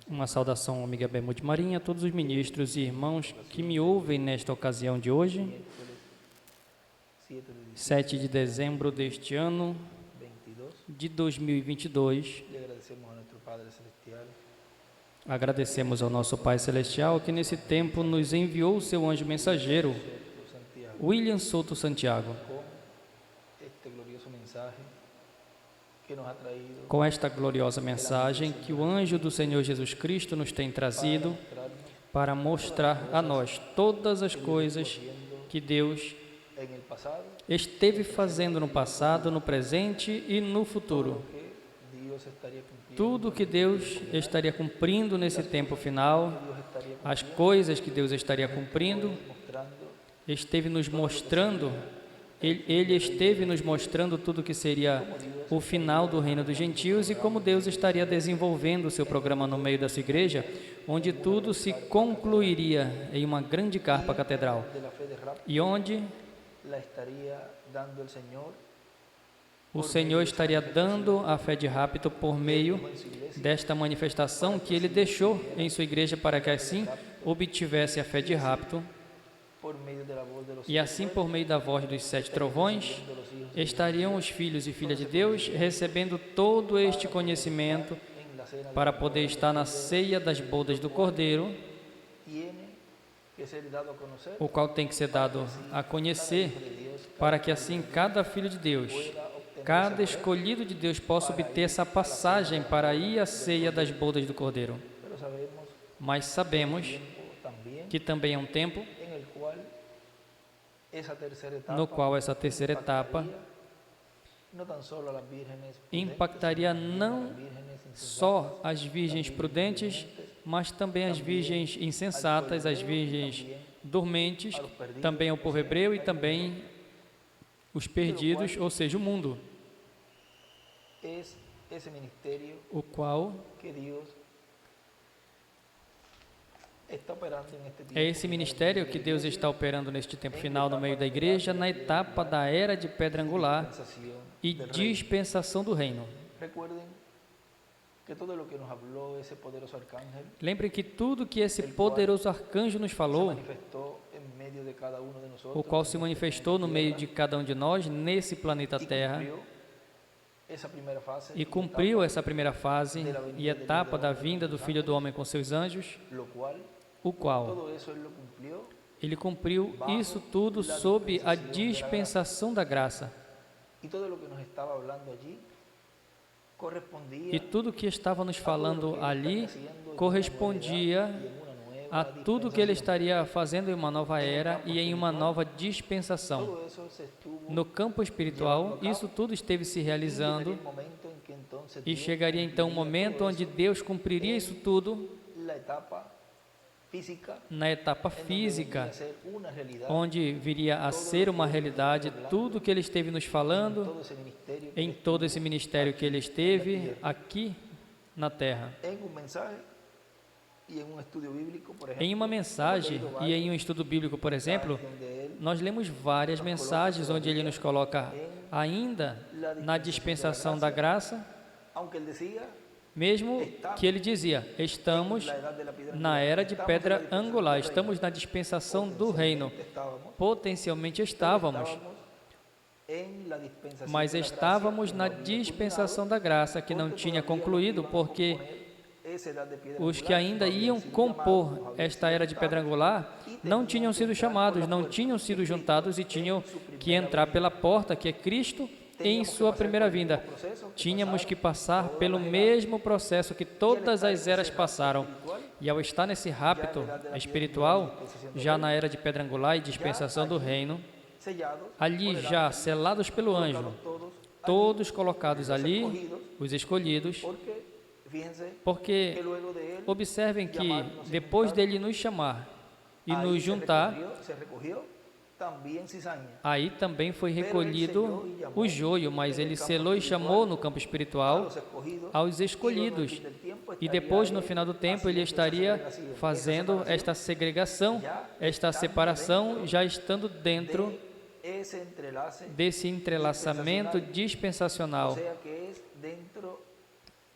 Uma saudação ao Miguel Bermude Marinho, a todos os ministros e irmãos que me ouvem nesta ocasião de hoje, 7 de dezembro deste ano de 2022. Agradecemos ao nosso Pai Celestial que nesse tempo nos enviou o seu anjo mensageiro, William Souto Santiago, com esta gloriosa mensagem que o anjo do Senhor Jesus Cristo nos tem trazido para mostrar a nós todas as coisas que Deus esteve fazendo no passado, no presente e no futuro. Tudo que Deus estaria cumprindo nesse tempo final, as coisas que Deus estaria cumprindo, esteve nos mostrando, Ele esteve nos mostrando tudo que seria o final do reino dos gentios e como Deus estaria desenvolvendo o seu programa no meio da sua igreja, onde tudo se concluiria em uma grande carpa catedral e onde o Senhor estaria dando a fé de rapto por meio desta manifestação que Ele deixou em sua igreja para que assim obtivesse a fé de rapto. E assim, por meio da voz dos 7 trovões, estariam os filhos e filhas de Deus recebendo todo este conhecimento para poder estar na ceia das bodas do Cordeiro, o qual tem que ser dado a conhecer, para que assim cada filho de Deus, cada escolhido de Deus possa obter essa passagem para ir à ceia das bodas do Cordeiro. Mas sabemos que também é um tempo no qual essa terceira etapa impactaria não só as virgens prudentes, mas também as virgens insensatas, as virgens dormentes, também o povo hebreu e também os perdidos, ou seja, o mundo, o qual é esse ministério que Deus está operando neste tempo final no meio da igreja, na etapa da era de pedra angular e dispensação do reino. Lembre que tudo que esse poderoso arcanjo nos falou, o qual se manifestou no meio de cada um de nós nesse planeta Terra e cumpriu essa primeira fase e etapa da vinda do Filho do Homem com seus anjos, o qual Ele cumpriu isso tudo sob a dispensação da graça. E tudo que estava nos falando ali correspondia a tudo que Ele estaria fazendo em uma nova era e em uma nova dispensação. No campo espiritual, isso tudo esteve se realizando e chegaria então um momento onde Deus cumpriria isso tudo na etapa física, onde viria a ser uma realidade tudo que Ele esteve nos falando em todo esse ministério que Ele esteve aqui na Terra. Em uma mensagem e em um estudo bíblico, por exemplo, nós lemos várias mensagens onde Ele nos coloca ainda na dispensação da graça, mesmo que Ele dizia, estamos na era de pedra angular, estamos na dispensação do reino. Potencialmente estávamos, mas estávamos na dispensação da graça, que não tinha concluído, porque os que ainda iam compor esta era de pedra angular não tinham sido chamados, não tinham sido juntados e tinham que entrar pela porta, que é Cristo, em sua primeira vinda. Tínhamos que passar pelo mesmo processo que todas as eras passaram. E ao estar nesse rapto espiritual, já na era de pedra angular e dispensação do reino, ali já selados pelo anjo, todos colocados ali, os escolhidos, porque observem que depois dele nos chamar e nos juntar, aí também foi recolhido o joio, mas Ele selou e chamou no campo espiritual aos escolhidos. E depois, no final do tempo, Ele estaria fazendo esta segregação, esta separação, já estando dentro desse entrelaçamento dispensacional,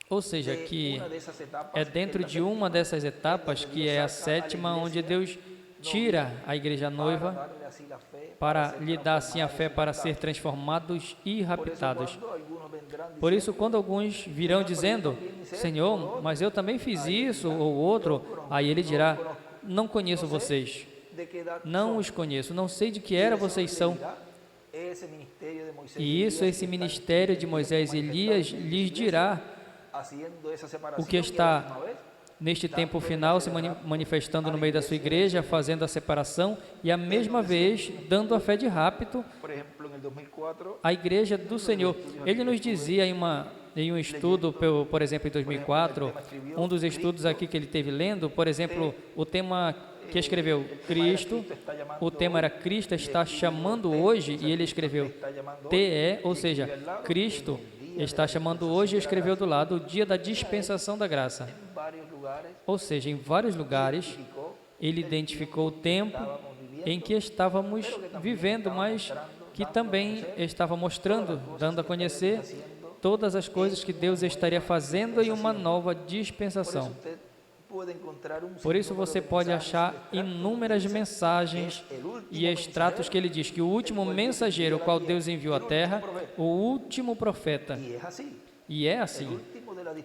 Ou seja, que é dentro de uma dessas etapas, que é a sétima, onde Deus tira a igreja noiva para lhe dar assim a fé para ser transformados e raptados. Por isso, quando alguns virão dizendo, Senhor, mas eu também fiz isso ou outro, aí ele dirá, não conheço vocês, não os conheço, não sei de que era vocês são. E isso, esse ministério de Moisés e Elias lhes dirá o que está neste tempo final se manifestando no meio da sua igreja, fazendo a separação e a mesma vez dando a fé de rapto à igreja do Senhor. Ele nos dizia em um estudo, por exemplo, em 2004, um dos estudos aqui que ele teve lendo, por exemplo, o tema que escreveu Cristo, o tema era Cristo está chamando hoje, e ele escreveu TE, ou seja, Cristo está chamando hoje, e escreveu do lado o dia da dispensação da graça. Ou seja, em vários lugares, ele identificou o tempo em que estávamos vivendo, mas que também estava mostrando, dando a conhecer todas as coisas que Deus estaria fazendo em uma nova dispensação. Por isso você pode achar inúmeras mensagens e extratos que ele diz que o último mensageiro, o qual Deus enviou à terra, o último profeta. E é assim,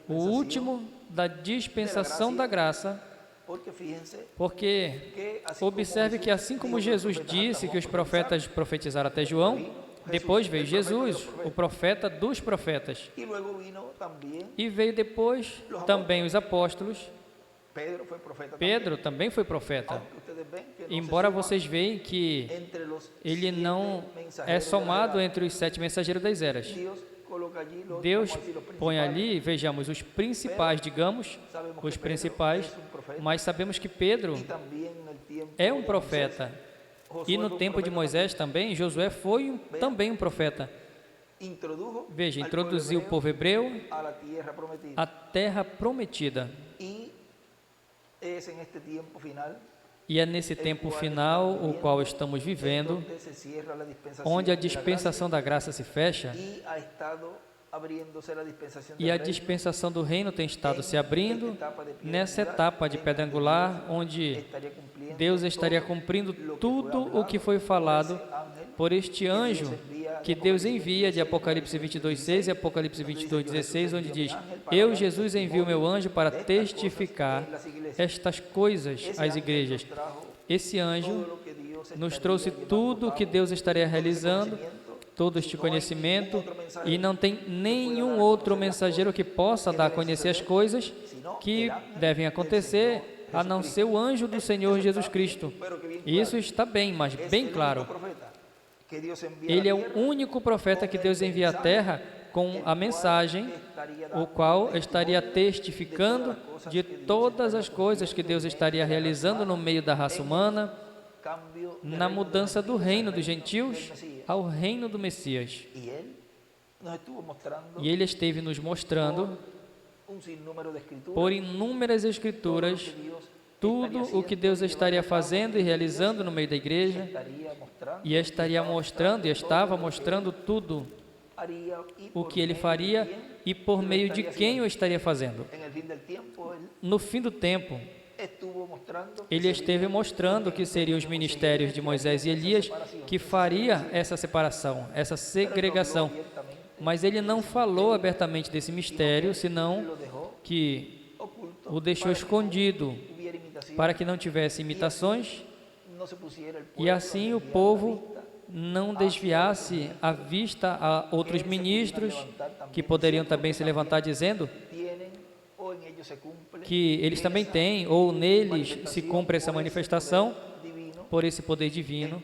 o último da dispensação da graça, porque observe que assim como Jesus disse que os profetas profetizaram até João, depois veio Jesus, o profeta dos profetas, e veio depois também os apóstolos. Pedro também foi profeta, embora vocês vejam que ele não é somado entre os 7 mensageiros das eras. Deus põe ali, vejamos, os principais, digamos, os principais, mas sabemos que Pedro é um profeta, e no tempo de Moisés também, Josué foi também um profeta. Veja, introduziu o povo hebreu à terra prometida. E é nesse tempo final, o qual estamos vivendo, onde a dispensação da graça se fecha, e a dispensação do reino tem estado se abrindo nessa etapa de pedra angular, onde Deus estaria cumprindo tudo o que foi falado por este anjo que Deus envia de Apocalipse 22:6 e Apocalipse 22:16, onde diz, eu, Jesus, envio o meu anjo para testificar estas coisas às igrejas. Esse anjo nos trouxe tudo o que Deus estaria realizando, todo este conhecimento, e não tem nenhum outro mensageiro que possa dar a conhecer as coisas que devem acontecer, a não ser o anjo do Senhor Jesus Cristo. E isso está bem, mas bem claro. Ele é o único profeta que Deus envia à terra com a mensagem, o qual estaria testificando de todas as coisas que Deus estaria realizando no meio da raça humana, na mudança do reino dos gentios ao reino do Messias. E ele esteve nos mostrando, por inúmeras escrituras, tudo o que Deus estaria fazendo e realizando no meio da igreja, e estaria mostrando, e estava mostrando tudo o que ele faria e por meio de quem o estaria fazendo. No fim do tempo, ele esteve mostrando que seriam os ministérios de Moisés e Elias que faria essa separação, essa segregação. Mas ele não falou abertamente desse mistério, senão que o deixou escondido para que não tivesse imitações e assim o povo não desviasse a vista a outros ministros que poderiam também se levantar dizendo que eles também têm, ou neles se cumpre essa manifestação por esse poder divino,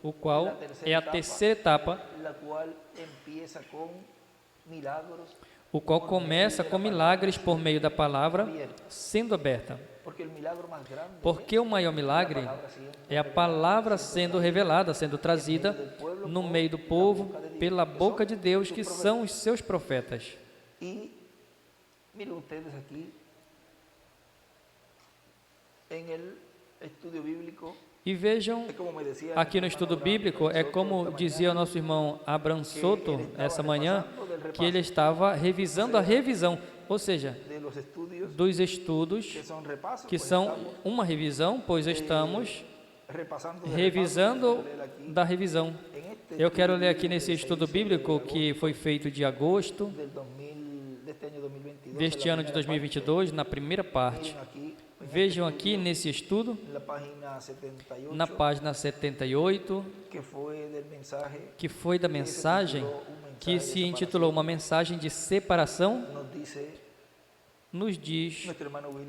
o qual é a terceira etapa, o qual começa com milagres por meio da palavra sendo aberta. Porque o maior milagre é a palavra sendo revelada, sendo trazida no meio do povo pela boca de Deus, que são os seus profetas. E vejam, aqui no estudo bíblico, é como dizia o nosso irmão Abraham Soto essa manhã, que ele estava revisando a revisão. ou seja, dos estudos, que são uma revisão, pois estamos revisando da revisão. Eu quero ler aqui nesse estudo bíblico que foi feito de agosto deste ano de 2022, na primeira parte. Vejam aqui nesse estudo, na página 78, que foi da mensagem que se intitulou Uma Mensagem de Separação, nos diz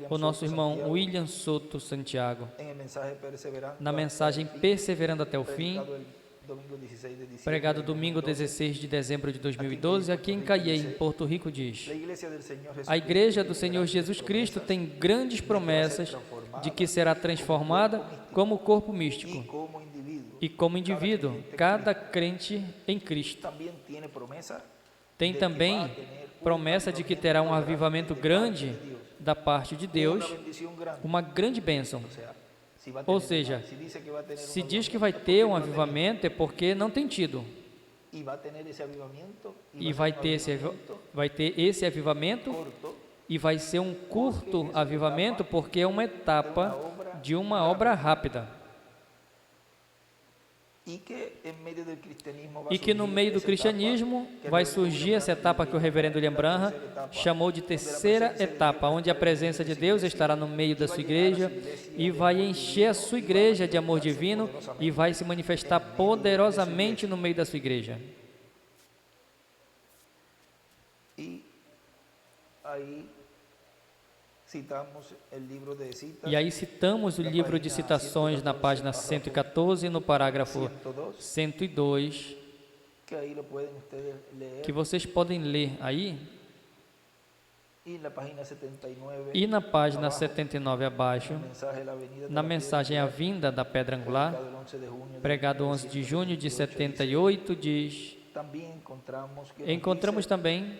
o nosso irmão William Soto Santiago, na mensagem Perseverando até o Fim, pregado domingo 16 de dezembro de 2012, aqui em Caiei, em Porto Rico, diz: a Igreja do Senhor Jesus Cristo tem grandes promessas de que será transformada como corpo místico e como indivíduo, cada crente em Cristo. Tem também promessa de que terá um avivamento grande da parte de Deus, uma grande bênção. Ou seja, se diz que vai ter um avivamento é porque não tem tido. E vai ter esse avivamento e vai ser um curto avivamento porque é uma etapa de uma obra rápida. E que no meio do cristianismo vai surgir essa etapa que o reverendo William Branham chamou de terceira etapa, onde a presença de Deus estará no meio da sua igreja e vai encher a sua igreja de amor divino e vai se manifestar poderosamente no meio da sua igreja. E aí citamos o livro de citações na página 114, no parágrafo 102, que vocês podem ler aí, e na página 79 abaixo, na mensagem A Vinda da Pedra Angular, pregado 11 de junho de 78, diz: encontramos também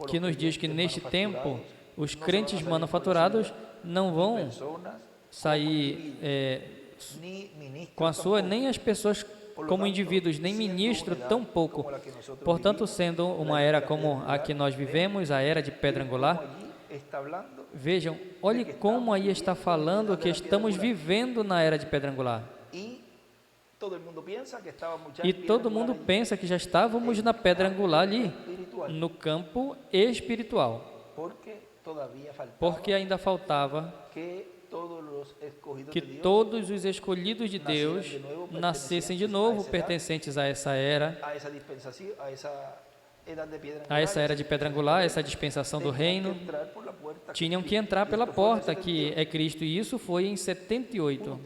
que nos diz que neste tempo os crentes manufaturados não vão sair com a sua, nem as pessoas como indivíduos, nem ministro, tão pouco. Portanto, sendo uma era como a que nós vivemos, a era de pedra angular, vejam, olhe como aí está falando que estamos vivendo na era de pedra angular. E todo mundo pensa que já estávamos na pedra angular ali, no campo espiritual. Porque ainda faltava que todos os escolhidos de Deus nascessem de novo, pertencentes a essa era, a essa era de pedra angular, essa dispensação do reino, tinham que entrar pela porta que é Cristo, e isso foi em 78.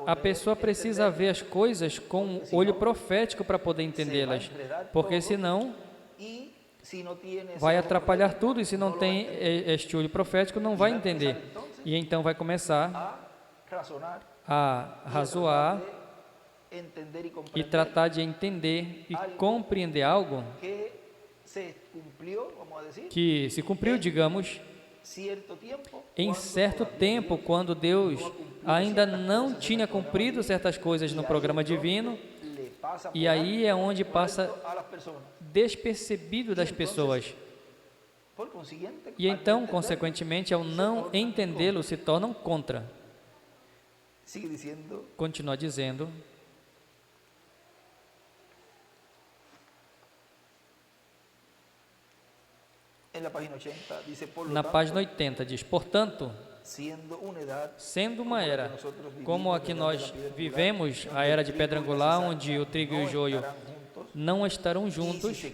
A pessoa precisa ver as coisas com olho profético para poder entendê-las, porque senão vai atrapalhar tudo, e se não tem este olho profético, não vai entender. E então vai começar a razoar e tratar de entender e compreender algo que se cumpriu, digamos, em certo tempo, quando Deus ainda não tinha cumprido certas coisas no programa divino, e aí é onde passa despercebido das pessoas. E então, consequentemente, ao não entendê-lo, se tornam contra. Continua dizendo: na página 80 diz: portanto, sendo uma era como a que nós vivemos, a era de pedra angular, onde o trigo e o joio não estarão juntos,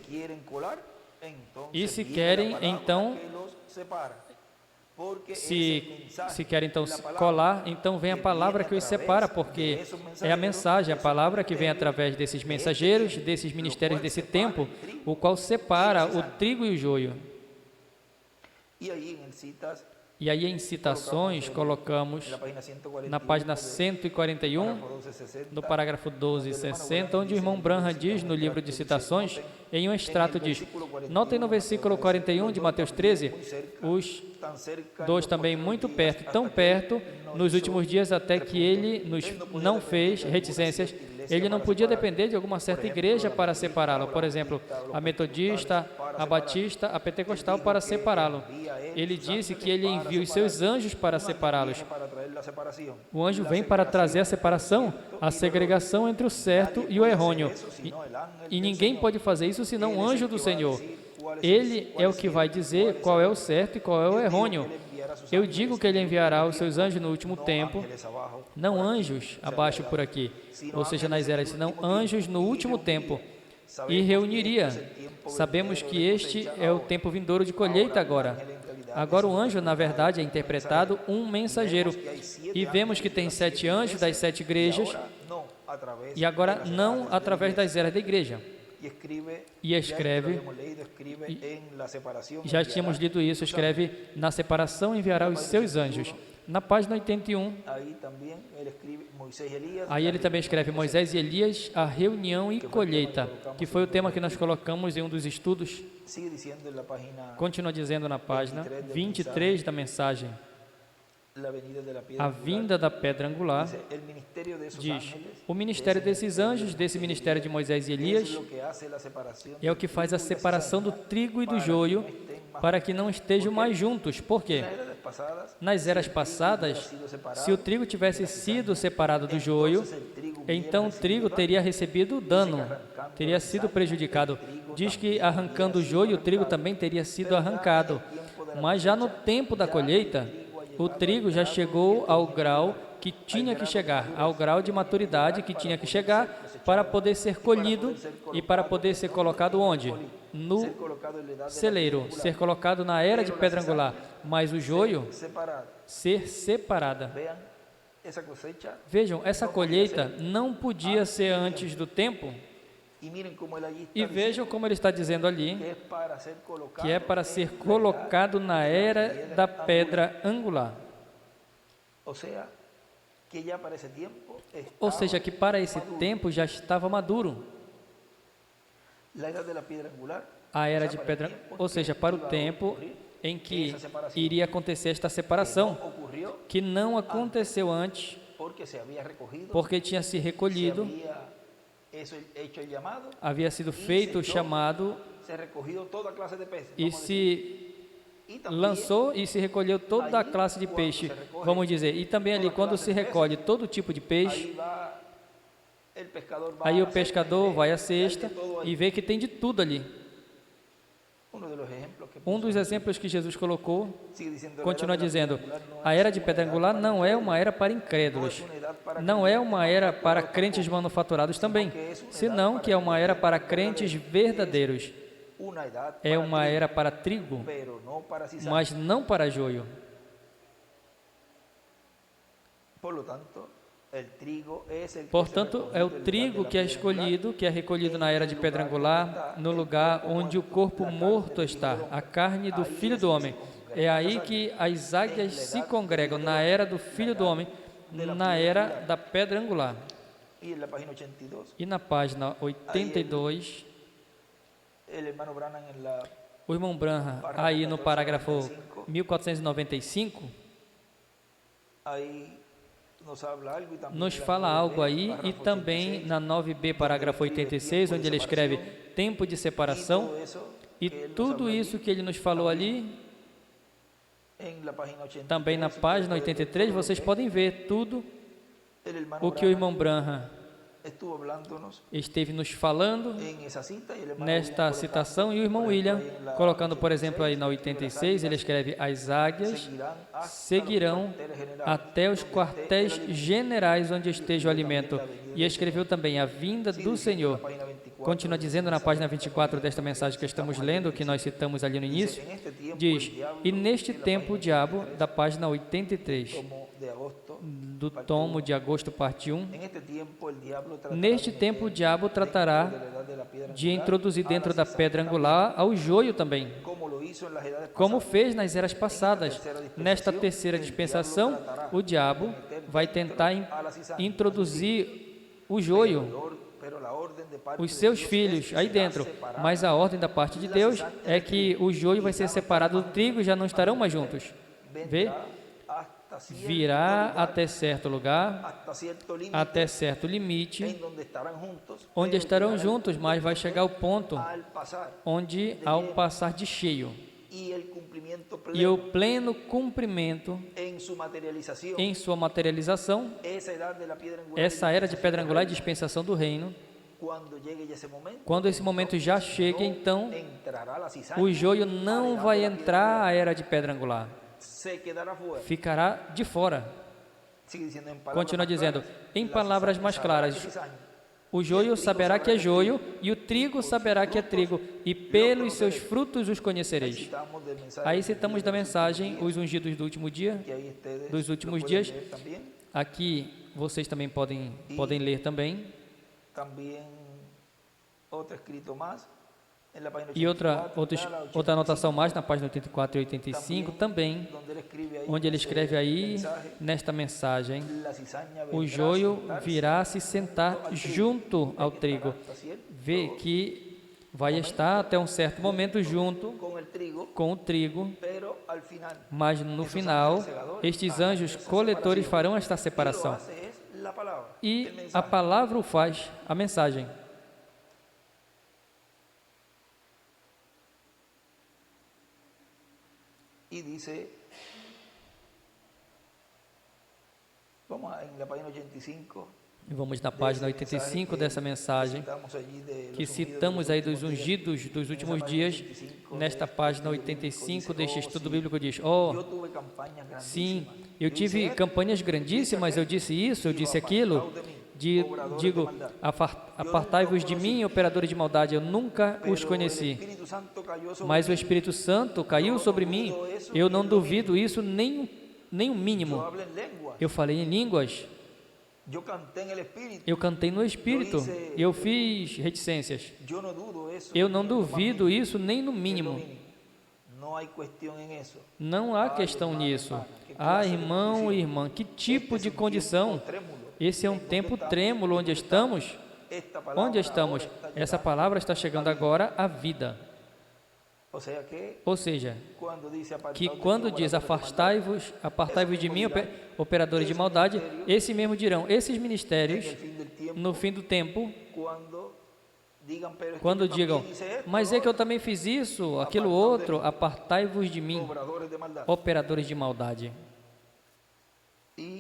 e se querem então se querem então colar, então vem a palavra que os separa, porque é a mensagem, a palavra que vem através desses mensageiros, desses ministérios desse tempo, o qual separa o trigo e o joio. E aí em citações colocamos na página 141, no parágrafo 12 e 60, onde o irmão Branham diz no livro de citações, em um extrato diz: notem no versículo 41 de Mateus 13, os dois também muito perto, tão perto, nos últimos dias até que ele nos não fez reticências, Ele não podia depender de alguma certa igreja para separá-lo. Por exemplo, a metodista, a batista, a pentecostal para separá-lo. Ele disse que ele envia os seus anjos para separá-los. O anjo vem para trazer a separação, a segregação entre o certo e o errôneo. E ninguém pode fazer isso senão o anjo do Senhor. Ele é o que vai dizer qual é o certo e qual é o errôneo. Eu digo que ele enviará os seus anjos no último tempo, não anjos abaixo por aqui, ou seja, nas eras, senão anjos no último tempo, e reuniria. Sabemos que este é o tempo vindouro de colheita agora. Agora o anjo, na verdade, é interpretado um mensageiro. E vemos que tem 7 anjos das 7 igrejas, e agora não através das eras da igreja. E escreve, já tínhamos lido isso, escreve, na separação enviará os seus anjos. Na página 81, aí ele também escreve Moisés e Elias, a reunião e colheita, que foi o tema que nós colocamos em um dos estudos. Continua dizendo na página 23 da mensagem. A vinda da pedra angular, diz, o ministério desses anjos, desse ministério de Moisés e Elias, é o que faz a separação do trigo e do joio, para que não estejam mais juntos. Por quê? Nas eras passadas, se o trigo tivesse sido separado do joio, então o trigo teria recebido dano, teria sido prejudicado. Diz que arrancando o joio, o trigo também teria sido arrancado. Mas já no tempo da colheita, o trigo já chegou ao grau que tinha que chegar, ao grau de maturidade que tinha que chegar para poder ser colhido e para poder ser colocado onde? No celeiro, ser colocado na era de pedra angular, mas o joio ser separada. Vejam, essa colheita não podia ser antes do tempo. E vejam como ele está dizendo ali, que é para ser colocado na era da pedra angular. Ou seja, que para esse tempo já estava maduro. A era de pedra, ou seja, para o tempo em que iria acontecer esta separação, que não aconteceu antes, porque tinha se recolhido, havia sido feito o chamado e se lançou e se recolheu toda a classe de peixe, vamos dizer. E também ali, quando se recolhe todo tipo de peixe, aí o pescador vai à cesta e vê que tem de tudo ali. Um dos exemplos que Jesus colocou, continua dizendo, a era de pedra angular não é uma era para incrédulos, não é uma era para crentes manufaturados também, senão que é uma era para crentes verdadeiros. É uma era para trigo, mas não para joio. Portanto, é o trigo que é escolhido, que é recolhido na era de pedra angular, no lugar onde o corpo morto está, a carne do Filho do Homem. É aí que as águias se congregam, na era do Filho do Homem, na era da pedra angular. E na página 82, o irmão Branham, aí no parágrafo 1495, nos fala algo aí, e também na 9b, parágrafo 86, onde ele escreve tempo de separação, e tudo isso que ele nos falou ali, também na página 83, vocês podem ver tudo o que o irmão Branham esteve nos falando nesta citação, e o irmão William, colocando, por exemplo, aí na 86, ele escreve, as águias seguirão até os quartéis generais onde esteja o alimento, e escreveu também a vinda do Senhor. Continua dizendo na página 24 desta mensagem que estamos lendo, que nós citamos ali no início, diz, e neste tempo o diabo, da página 83, do tomo de agosto, parte 1, neste tempo o diabo tratará de introduzir dentro da pedra angular ao joio também, como fez nas eras passadas. Nesta terceira dispensação, o diabo vai tentar introduzir o joio, os seus filhos aí dentro, mas a ordem da parte de Deus é que o joio vai ser separado do trigo e já não estarão mais juntos. Vê? virá até certo lugar, até certo limite, onde estarão juntos, mas vai chegar o ponto onde, ao passar de cheio, e o pleno cumprimento em sua materialização, essa era de pedra angular e dispensação do reino, quando esse momento já chegue, então o joio não vai entrar à era de pedra angular, ficará de fora. Continua dizendo, em palavras mais claras, o joio saberá que é joio, e o trigo saberá que é trigo, e pelos seus frutos os conhecereis. Aí citamos da mensagem os ungidos do último dia, dos últimos dias. Aqui vocês também podem ler também. E outra anotação mais na página 84 e 85 também, onde ele escreve aí, nesta mensagem, o joio virá se sentar junto ao trigo. Vê que vai estar até um certo momento junto com o trigo, mas no final, estes anjos coletores farão esta separação. E a palavra o faz, a mensagem. Y dice, vamos na página 85 dessa mensagem, que citamos aí dos ungidos dos últimos dias. Nesta página 85 deste estudo bíblico diz, sim, eu tive campanhas grandíssimas, eu disse isso, eu disse aquilo, digo, apartai-vos de mim, operadores de maldade, eu nunca os conheci. Mas o Espírito Santo caiu sobre mim, eu não duvido isso nem o mínimo. Eu falei em línguas, eu cantei no Espírito, eu fiz reticências. Eu não duvido isso nem no mínimo. Não há questão nisso. Ah, irmão e irmã, que tipo de condição? Esse é um tempo trêmulo onde estamos. Onde estamos? Essa palavra está chegando agora à vida. Ou seja, que quando diz apartai-vos de mim, operadores de maldade, esse mesmo dirão, esses ministérios, no fim do tempo, quando digam, mas é que eu também fiz isso, aquilo outro, apartai-vos de mim, operadores de maldade,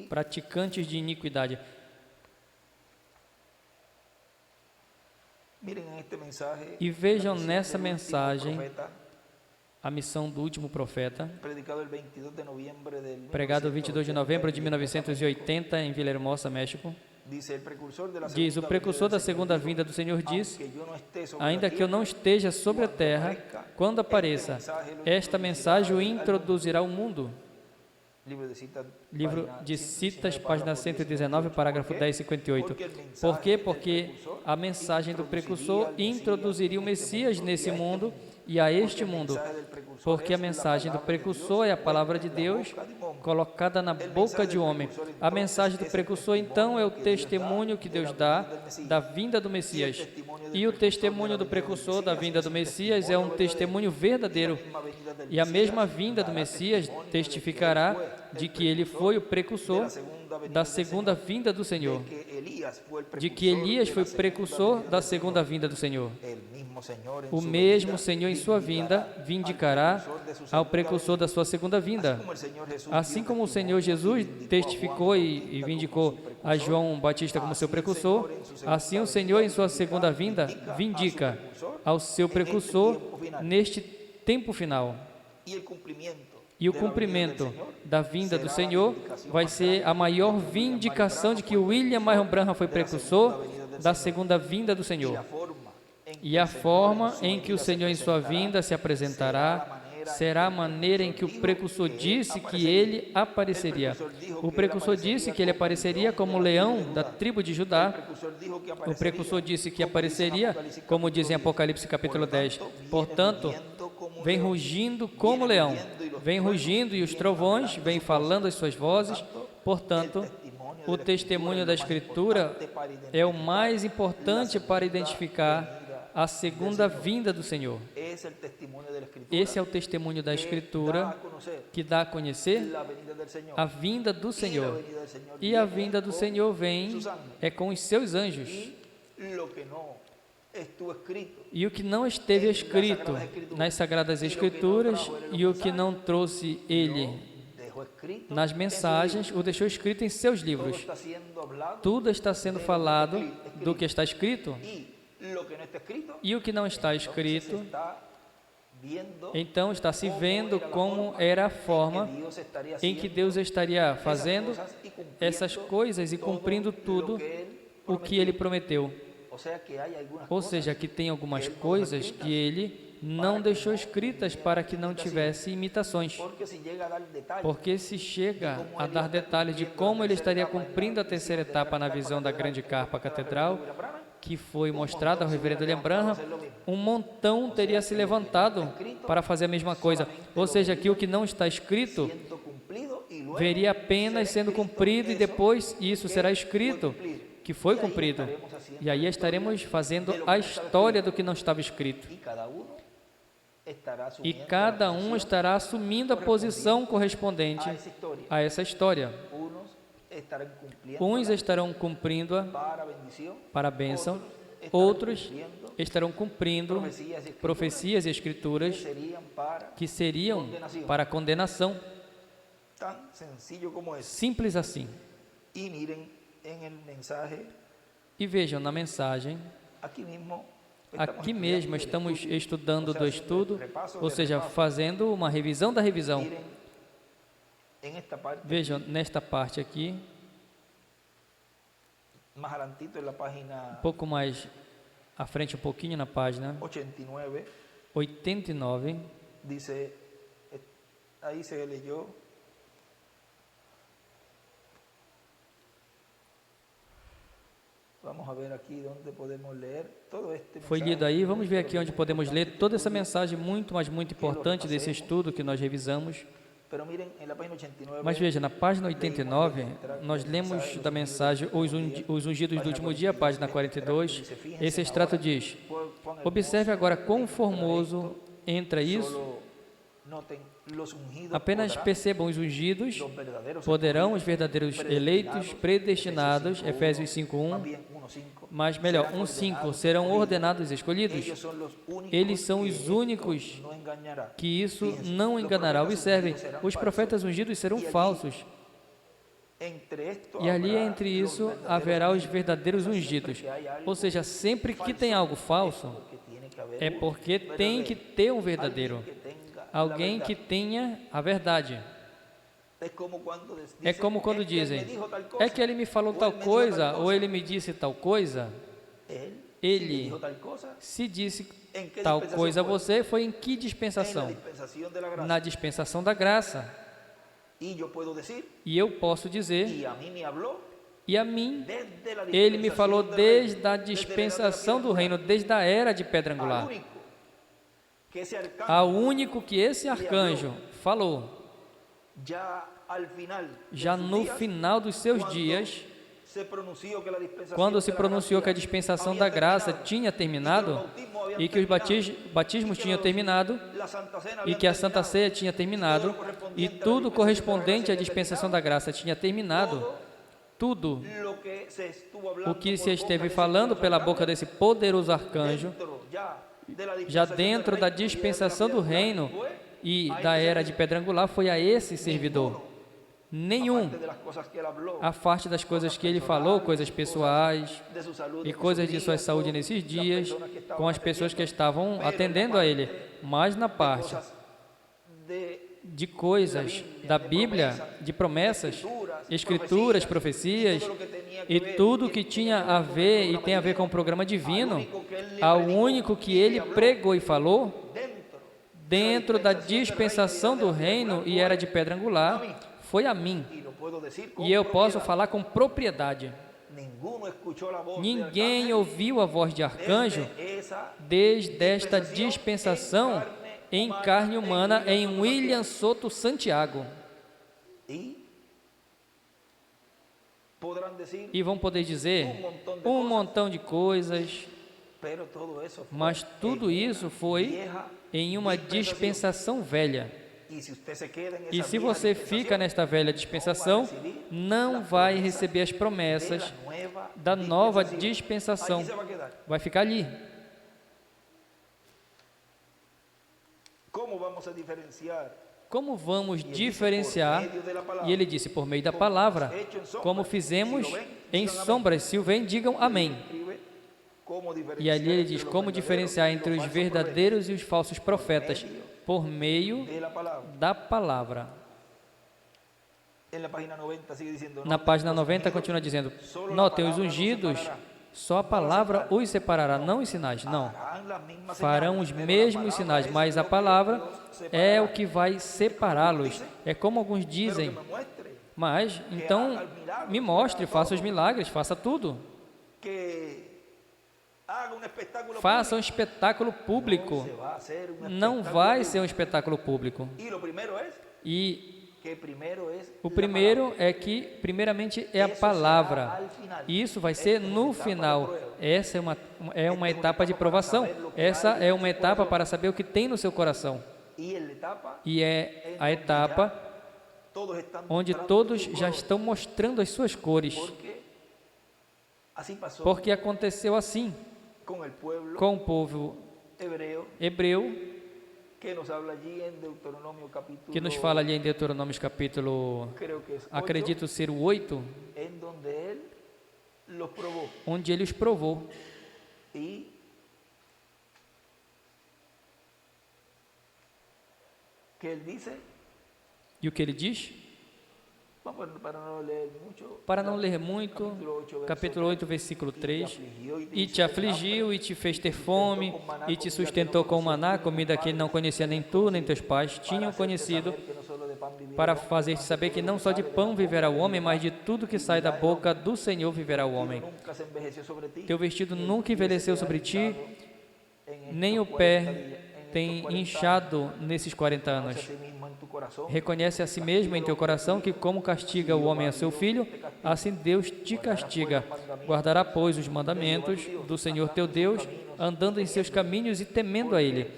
praticantes de iniquidade. E vejam nessa mensagem a missão do último profeta, pregado 22 de novembro de 1980 em Villahermosa, México. Diz, o precursor da segunda vinda do Senhor disse, ainda que eu não esteja sobre a terra, quando apareça, esta mensagem o introduzirá ao mundo. Livro de Citas, página 119, parágrafo 1058. Por quê? Porque a mensagem do precursor introduziria o Messias nesse mundo e a este mundo. Porque a mensagem do precursor é a palavra de Deus colocada na boca de homem. A mensagem do precursor, então, é o testemunho que Deus dá da vinda do Messias. E o testemunho do precursor da vinda do Messias é um testemunho verdadeiro. E a mesma vinda do Messias testificará de que ele foi o precursor da segunda vinda do Senhor, de que Elias foi o precursor da segunda vinda do Senhor. O mesmo Senhor em sua vinda vindicará ao precursor da sua segunda vinda. Assim como o Senhor Jesus testificou e vindicou a João Batista como seu precursor, assim o Senhor em sua segunda vinda vindica ao seu precursor neste tempo final. E o cumprimento da vinda do Senhor vai ser a maior vindicação de que William Marion Branham foi precursor da segunda vinda do Senhor. E a forma em que o Senhor em sua vinda se apresentará será a maneira em que o precursor disse que ele apareceria. O precursor disse que ele apareceria como leão da tribo de Judá. O precursor disse que apareceria, como diz em Apocalipse capítulo 10. Portanto, vem rugindo como leão, vem rugindo e os trovões vêm falando as suas vozes. Portanto, o testemunho da Escritura é o mais importante para identificar a segunda vinda do Senhor. Esse é o testemunho da Escritura que dá a conhecer a vinda do Senhor. E a vinda do Senhor vem com os seus anjos. E o que não esteve escrito nas Sagradas Escrituras e o que não trouxe ele nas mensagens, o deixou escrito em seus livros. Tudo está sendo falado do que está escrito, e o que não está escrito, então está se vendo como era a forma em que Deus estaria fazendo essas coisas e cumprindo tudo o que Ele prometeu. Ou seja, que tem algumas coisas que Ele não deixou escritas para que não tivesse imitações. Porque se chega a dar detalhes de como Ele estaria cumprindo a terceira etapa na visão da grande carpa catedral, que foi mostrada ao reverendo William Branham, um montão teria se levantado para fazer a mesma coisa. Ou seja, que o que não está escrito veria apenas sendo cumprido e depois isso será escrito, que foi cumprido. E aí estaremos fazendo a história do que não estava escrito. E cada um estará assumindo a posição correspondente a essa história. Uns estarão cumprindo-a para a bênção, outros estarão cumprindo profecias e escrituras que seriam para a condenação. Simples assim. E vejam na mensagem, aqui mesmo estamos estudando do estudo, ou seja, fazendo uma revisão da revisão. Vejam nesta parte aqui, um pouco mais à frente, um pouquinho na página 89, dice, aí se leyó, vamos a ver aqui onde podemos ler todo este foi lido aí, vamos ver aqui onde podemos ler toda essa mensagem muito importante desse estudo que nós revisamos. Mas veja, na página 89, nós lemos da mensagem Os Ungidos do Último Dia, página 42, esse extrato diz: observe agora quão formoso entra isso. Apenas percebam os ungidos, poderão os verdadeiros eleitos, predestinados, Efésios 5:1, mas melhor, 1:5, serão ordenados e escolhidos. Eles são os únicos que isso não enganará. Observem, os profetas ungidos serão falsos. E ali entre isso haverá os verdadeiros ungidos. Ou seja, sempre que tem algo falso, é porque tem que ter um verdadeiro. Alguém que tenha a verdade. É como quando dizem, é que ele me falou tal coisa, ou ele me disse tal coisa. Ele se disse tal coisa a você, foi em que dispensação? Na dispensação da graça. E eu posso dizer, e a mim, ele me falou desde a dispensação do reino, desde a era de pedra angular. Ao único que esse arcanjo falou, já no final dos seus dias, quando se pronunciou que a dispensação da graça tinha terminado, e que os batismos tinham terminado, e que a Santa Ceia tinha terminado, e tudo correspondente à dispensação da graça tinha terminado, tudo o que se esteve falando pela boca desse poderoso arcanjo, já dentro da dispensação do reino e da era de pedra angular, foi a esse servidor. Nenhum, a parte das coisas que ele falou, coisas pessoais e coisas de sua saúde nesses dias, com as pessoas que estavam atendendo a ele, mas na parte de coisas da Bíblia, de promessas, escrituras, profecias e tudo que tinha a ver e tem a ver com o programa divino, ao único que ele pregou e falou, dentro da dispensação do reino e era de pedra angular, foi a mim. E eu posso falar com propriedade. Ninguém ouviu a voz de arcanjo desde esta dispensação em carne humana em William Soto Santiago. E vão poder dizer um montão de coisas, mas tudo isso foi em uma dispensação velha. Y si usted se queda en E esa se vieja você dispensación, fica nesta velha dispensação, não vai receber as de promessas la nueva da nova dispensación. dispensação. Allí se va a quedar. Vai ficar ali. ¿Cómo vamos a diferenciar? Como vamos diferenciar? E ele disse, por meio da palavra, como fizemos em sombras. Se o veem, digam amém. E ali ele diz, como diferenciar entre os verdadeiros e os falsos profetas? Por meio da palavra. Na página 90 continua dizendo, notem, os ungidos, só a palavra os separará, não os sinais, não. Farão os mesmos sinais, mas a palavra é o que vai separá-los. É como alguns dizem, mas então me mostre, faça os milagres, faça tudo. Faça um espetáculo público. Não vai ser um espetáculo público. E o primeiro é que, primeiramente, é a palavra. E isso vai ser no final. Essa é uma etapa de provação. Essa é uma etapa para saber o que tem no seu coração. E é a etapa onde todos já estão mostrando as suas cores. Porque aconteceu assim com o povo hebreu, que nos fala ali em Deuteronômio capítulo, acredito ser o 8, onde ele os provou. E o que ele diz? Para não ler muito, capítulo 8, versículo 3, e te afligiu, e te fez ter fome, e te sustentou com maná, comida que ele não conhecia nem tu, nem teus pais tinham conhecido, para fazer-te saber que não só de pão viverá o homem, mas de tudo que sai da boca do Senhor viverá o homem. Teu vestido nunca envelheceu sobre ti, nem o pé tem inchado nesses 40 anos. Reconhece a si mesmo em teu coração que como castiga o homem a seu filho, assim Deus te castiga. Guardará, pois, os mandamentos do Senhor teu Deus, andando em seus caminhos e temendo a Ele.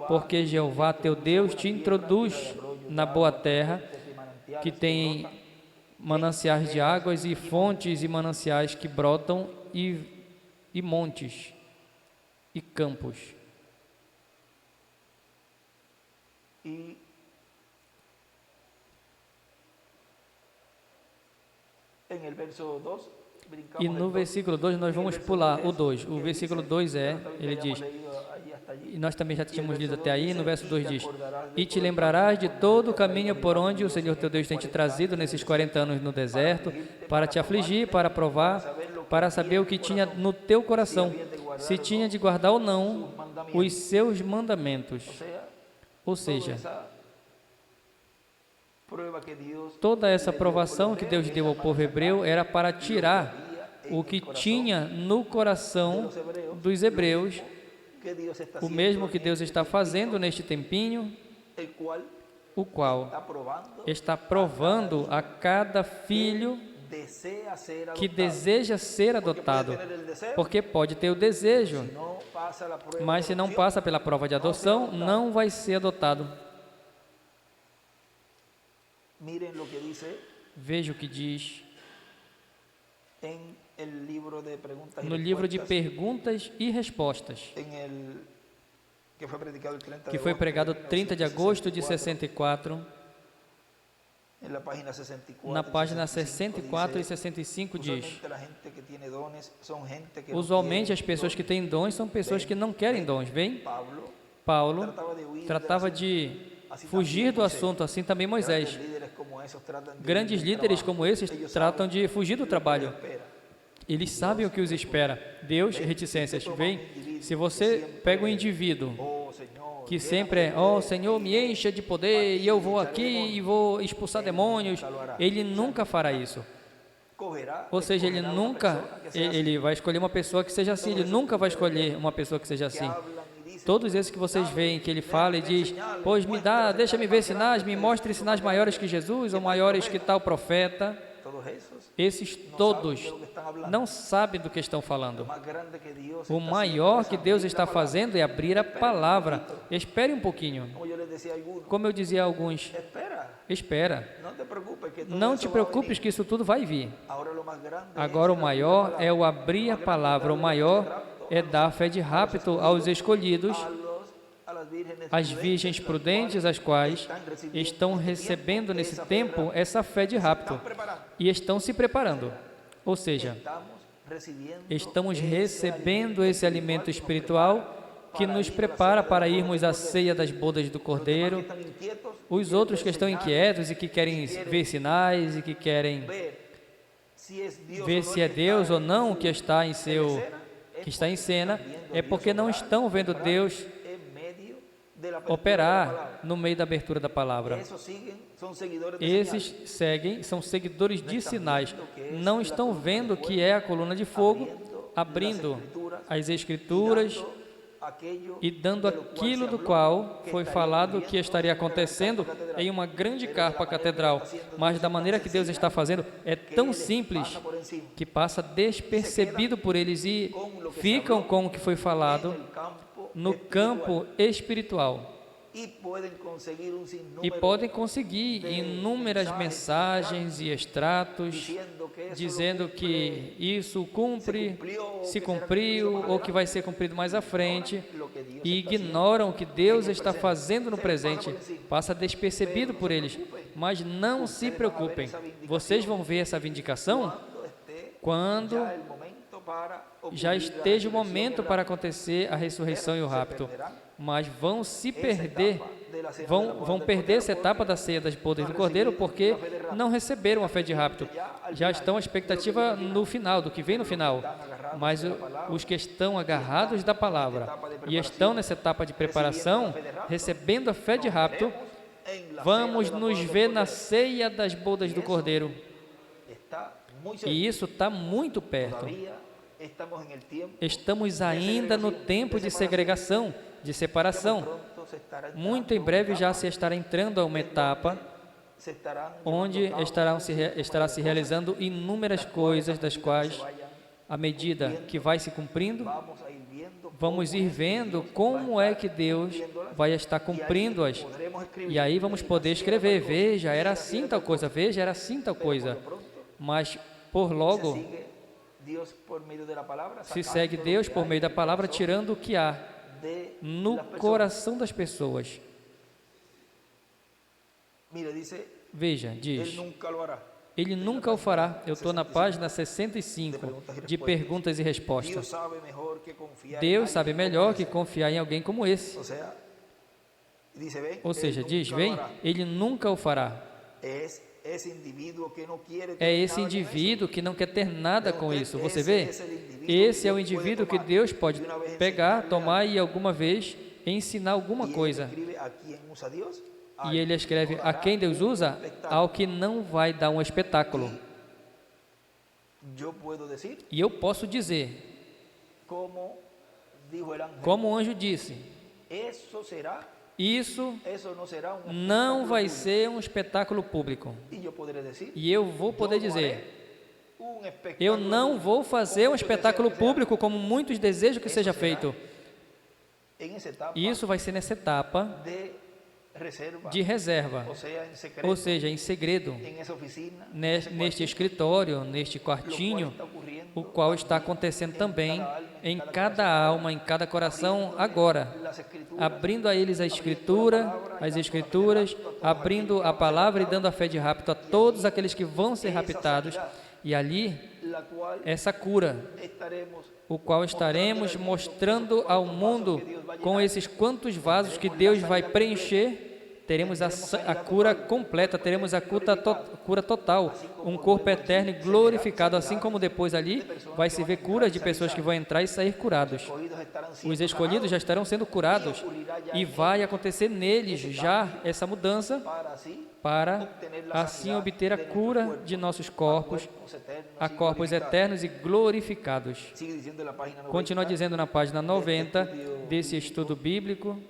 Porque Jeová teu Deus te introduz na boa terra, que tem mananciais de águas e fontes e mananciais que brotam e montes e campos. E no versículo 2 nós vamos pular o 2. O versículo 2 ele diz, e nós também já tínhamos lido até aí, no verso 2 diz, e te lembrarás de todo o caminho por onde o Senhor teu Deus tem te trazido nesses 40 anos no deserto, para te afligir, para provar, para saber o que tinha no teu coração, se tinha de guardar ou não os seus mandamentos. Ou seja, toda essa provação que Deus deu ao povo hebreu era para tirar o que tinha no coração dos hebreus, o mesmo que Deus está fazendo neste tempinho, o qual está provando a cada filho que deseja ser adotado, porque pode ter o desejo, mas se não passa pela prova de adoção, não vai ser adotado. Veja o que diz no livro de perguntas e respostas, que foi pregado 30 de agosto de 64, na página 64 e 65 diz, usualmente as pessoas que têm dons são pessoas que não querem dons, bem? Paulo tratava de fugir do assunto, assim também Moisés. Grandes líderes como esses tratam de fugir do trabalho. Eles sabem o que os espera. Deus, reticências. Vem, se você pega um indivíduo que sempre é, ó Senhor, me encha de poder e eu vou aqui e vou expulsar demônios, ele nunca fará isso. Ou seja, ele vai escolher uma pessoa que seja assim, ele nunca vai escolher uma pessoa que seja assim. Todos esses que vocês veem que ele fala e diz, pois deixa-me ver sinais, me mostre sinais maiores que Jesus ou maiores que tal profeta. esses todos não sabem do que estão falando. O maior que Deus está fazendo é abrir a palavra. Espere um pouquinho. Como eu dizia a alguns, espera. Não te preocupes que isso tudo vai vir. Agora o maior é o abrir a palavra. O maior é dar fé de rapto aos escolhidos, as virgens prudentes, as quais estão recebendo nesse tempo essa fé de rapto e estão se preparando. Ou seja, estamos recebendo esse alimento espiritual que nos prepara para irmos à ceia das bodas do Cordeiro. Os outros que estão inquietos e que querem ver sinais e que querem ver se é Deus ou não que está em cena, é porque não estão vendo Deus operar no meio da abertura da palavra. Esses são seguidores de sinais. Não estão vendo que é a coluna de fogo abrindo as Escrituras e dando aquilo do qual foi falado que estaria acontecendo em uma grande carpa catedral. Mas da maneira que Deus está fazendo, é tão simples que passa despercebido por eles e ficam com o que foi falado no campo espiritual. E podem conseguir inúmeras mensagens e extratos dizendo que isso se cumpriu ou que vai ser cumprido mais à frente e ignoram o que Deus está fazendo no presente. Passa despercebido por eles, mas não se preocupem. Vocês vão ver essa vindicação quando já esteja o momento para acontecer a ressurreição e o rapto, mas vão se perder, vão perder essa etapa da ceia das bodas do Cordeiro porque não receberam a fé de rapto. Já estão à expectativa no final, do que vem no final, mas os que estão agarrados da palavra e estão nessa etapa de preparação, recebendo a fé de rapto, vamos nos ver na ceia das bodas do Cordeiro. E isso está muito perto. Estamos ainda no tempo de segregação, de separação. Muito em breve já se estará entrando a uma etapa onde estará se realizando inúmeras coisas, das quais, à medida que vai se cumprindo, vamos ir vendo como é que Deus vai estar cumprindo-as. E aí vamos poder escrever, veja, era assim tal coisa, veja, era assim tal coisa. Mas, por logo, se segue Deus por meio da palavra, tirando o que há no coração das pessoas. Veja, diz, Ele nunca o fará. Eu estou na página 65 de perguntas e respostas. Deus sabe melhor que confiar em alguém como esse. Ou seja, diz, vem, Ele nunca o fará. É esse indivíduo que não quer ter nada com isso. Você vê? Esse é o indivíduo que Deus pode pegar, tomar e alguma vez ensinar alguma coisa. E ele escreve a quem Deus usa, ao que não vai dar um espetáculo. E eu posso dizer, como o anjo disse, isso não vai ser um espetáculo público. E eu vou poder dizer, eu não vou fazer um espetáculo público como muitos desejam que seja feito. Isso vai ser nessa etapa de reserva, ou seja, em segredo, neste escritório, neste quartinho, o qual está acontecendo também em cada alma, em cada coração agora, abrindo a eles as escrituras, abrindo a palavra e dando a fé de rapto a todos aqueles que vão ser raptados, e ali, essa cura, o qual estaremos mostrando ao mundo com esses quantos vasos que Deus vai preencher. Teremos a cura completa, teremos a cura total, um corpo eterno e glorificado, assim como depois ali vai se ver cura de pessoas que vão entrar e sair curados. Os escolhidos já estarão sendo curados e vai acontecer neles já essa mudança para assim obter a cura de nossos corpos, a corpos eternos e glorificados. Continua dizendo na página 90 desse estudo bíblico,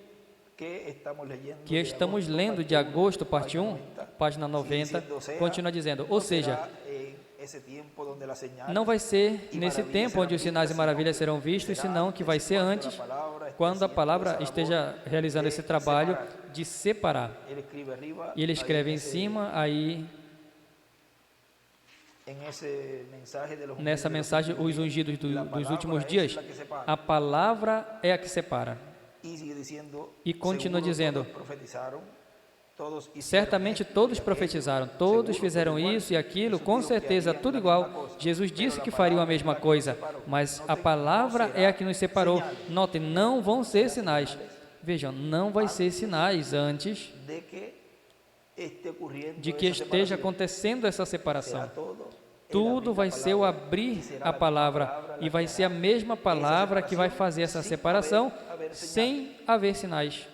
que estamos lendo de agosto, parte 1, página 90, continua dizendo, ou seja, Não vai ser nesse tempo onde os sinais e maravilhas serão vistos, senão que vai ser antes, quando a palavra esteja realizando esse trabalho de separar. E ele escreve em cima, aí, nessa mensagem, os ungidos dos últimos dias, a palavra é a que separa. E continua dizendo, certamente todos profetizaram, todos fizeram isso e aquilo, com certeza, tudo igual. Jesus disse que fariam a mesma coisa, mas a palavra é a que nos separou. Notem, não vão ser sinais. Vejam, não vai ser sinais antes de que esteja acontecendo essa separação. Tudo vai ser o abrir a palavra, e vai ser a mesma palavra que vai fazer essa separação sem haver sinais.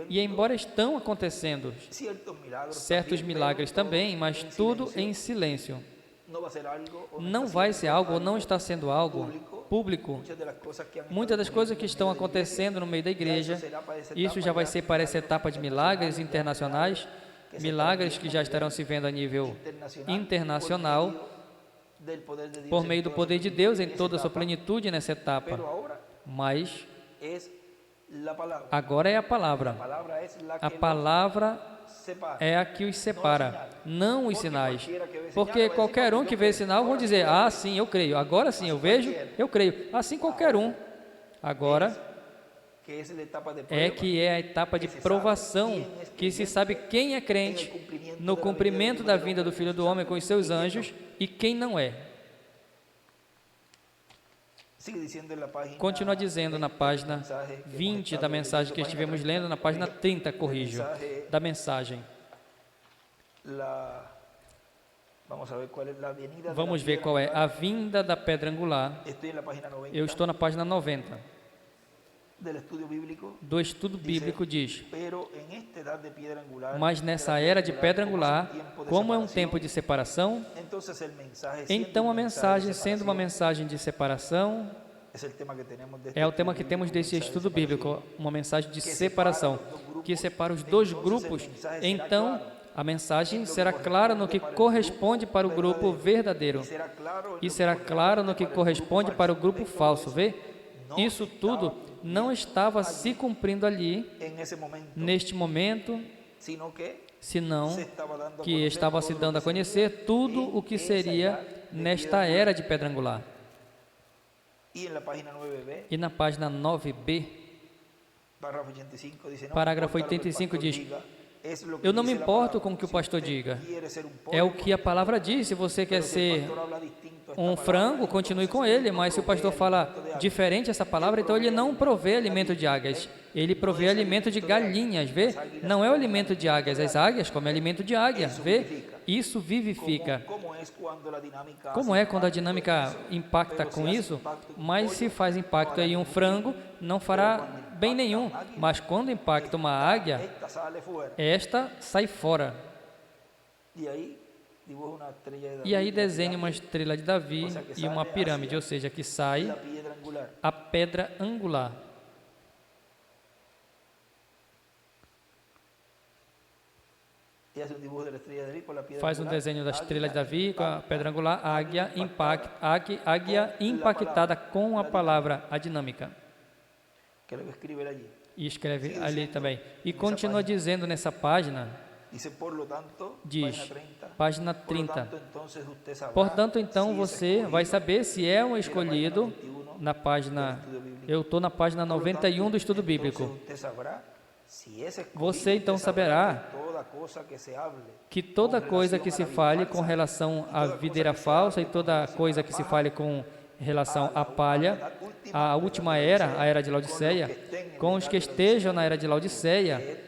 E embora estão acontecendo certos milagres também, mas tudo em silêncio. Não vai ser algo, ou não está sendo algo público. Muitas das coisas que estão acontecendo no meio da igreja, isso já vai ser para essa etapa de milagres internacionais, milagres que já estarão se vendo a nível internacional, por meio do poder de Deus em toda a sua plenitude nessa etapa. Mas agora é a palavra. A palavra é a que os separa, não os sinais. Porque qualquer um que vê sinal vão dizer, ah, sim, eu creio. Agora sim, eu vejo, eu creio. Assim qualquer um. Agora é que é a etapa de provação, que se sabe quem é crente no cumprimento da vinda do Filho do Homem com os seus anjos e quem não é. Continua dizendo na página 20 da mensagem que estivemos lendo, na página 30, corrijo, da mensagem. Vamos ver qual é a vinda da pedra angular. Eu estou na página 90. Do estudo bíblico diz, mas nessa era de pedra angular, como é um tempo de separação, então a mensagem, sendo uma mensagem de separação, é o tema que temos desse estudo bíblico, uma mensagem de separação, que separa os dois grupos. Então a mensagem será clara no que corresponde para o grupo verdadeiro e será clara no que corresponde para o grupo falso. Vê? Isso tudo não estava se cumprindo ali, neste momento, senão que estava se dando a conhecer tudo o que seria nesta era de pedra angular. E na página 9b, parágrafo 85 diz, eu não me importo com o que o pastor diga, é o que a palavra diz. Se você quer ser um frango, continue com ele, mas se o pastor fala diferente essa palavra, então ele não provê alimento de águias, ele provê alimento de galinhas, vê? Não é o alimento de águias, as águias comem alimento de águia, vê? Isso vivifica. Como é quando a dinâmica impacta com isso? Mas se faz impacto em um frango, não fará bem nenhum, mas quando impacta uma águia, esta sai fora. E aí desenha uma estrela de Davi e uma pirâmide, ou seja, que sai a pedra angular. Faz um desenho da estrela de Davi com a pedra angular, águia impactada com a palavra, a dinâmica. E escreve ali também. E continua dizendo nessa página, diz, página 30, portanto, então você vai saber se é um escolhido, na página, eu estou na página 91 do estudo bíblico. Você então saberá que toda coisa que se fale com relação à videira falsa e toda coisa que se fale com relação à palha, a última era, a era de Laodiceia, com os que estejam na era de Laodiceia,